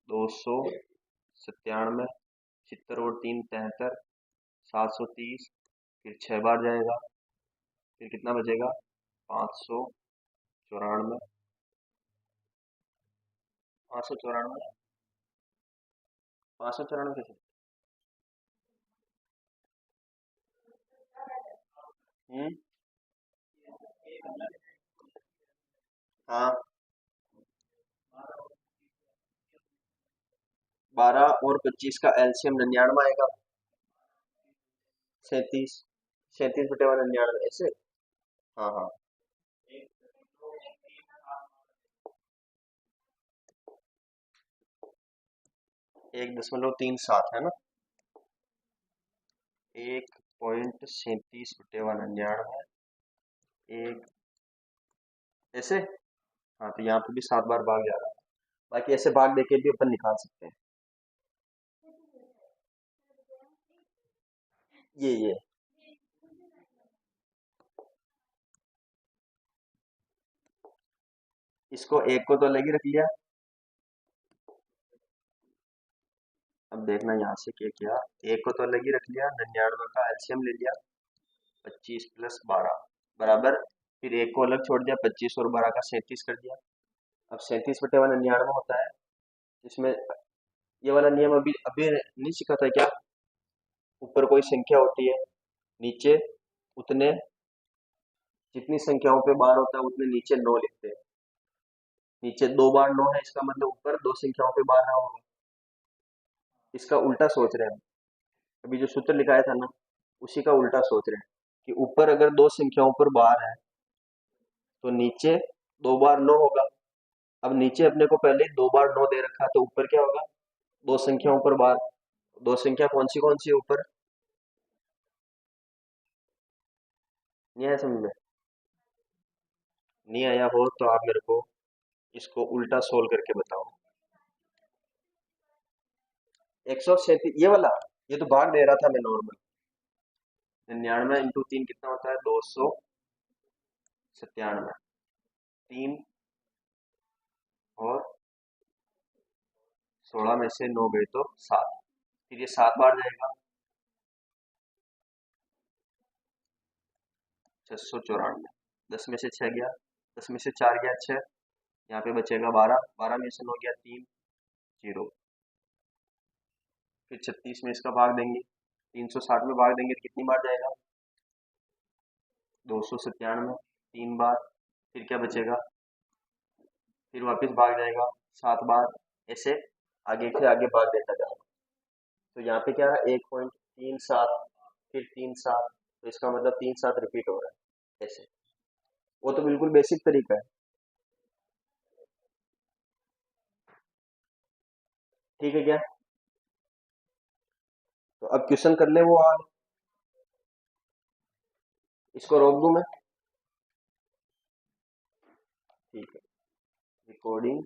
Speaker 1: 297, 76 और 3 73, 730, फिर 6 बार जाएगा, फिर कितना बचेगा? 594, 594, 594 कैसे? हम्म, हाँ, 12 और 25 का एलसीएम 99 आएगा, 37, 37 बटे 99 ऐसे। हाँ हाँ, 1.37 है ना, 1.37 बटे 99, एक ऐसे। हाँ, तो यहाँ पे भी 7 बार भाग जा रहा है, बाकी ऐसे भाग देके भी अपन निकाल सकते हैं। ये इसको एक को तो अलग ही रख लिया, अब देखना यहाँ से क्या किया, एक को तो अलग ही रख लिया, 99 का एलसीएम ले लिया, 25 + 12 बराबर, फिर एक को अलग छोड़ दिया, 25 और 12 का 37 कर दिया। अब 37 बटे 99 होता है, इसमें ये वाला नियम अभी अभी नहीं सीखा था क्या? ऊपर कोई संख्या होती है, नीचे उतने, जितनी संख्याओं पे बार होता है उतने नीचे 9 लिखते हैं, नीचे 2 बार 9 है, इसका मतलब ऊपर 2 संख्याओं पे बार रहा होगा। इसका उल्टा सोच रहे हैं हम, अभी जो सूत्र लिखाया था ना, उसी का उल्टा सोच रहे हैं कि ऊपर अगर 2 संख्याओं पर बार है तो नीचे 2 बार 9 होगा। अब नीचे अपने को पहले 2 बार 9 दे रखा है, तो ऊपर क्या होगा? 2 संख्याओं पर बार, 2 संख्या कौन सी है ऊपर? नहीं आया समझ में? नहीं आया हो तो आप मेरे को इसको उल्टा सोल्व करके बताओ। 137 ये वाला, ये तो भाग दे रहा था मैं नॉर्मल, 99 × 3 कितना होता है? 297, 3 और 16 में से 9 गए तो 7, फिर ये 7 बार जाएगा, 694, 10 में से 6 गया, 10 में से 4 गया 6, यहाँ पे बचेगा 12, 12 में से 9 गया 3, 0, फिर 36 में इसका भाग देंगे, 360 में भाग देंगे तो कितनी बार जाएगा? 297, 3 बार, फिर क्या बचेगा? फिर वापस भाग जाएगा 7 बार, ऐसे आगे से आगे भाग देता जाएगा। तो यहाँ पे क्या है? 1.37, फिर 3 7, तो इसका मतलब 3 7 रिपीट हो रहा है ऐसे। वो तो बिल्कुल बेसिक तरीका है। ठीक है क्या? तो अब क्वेश्चन कर ले वो वाला, इसको रोक दूं मैं? ठीक है, रिकॉर्डिंग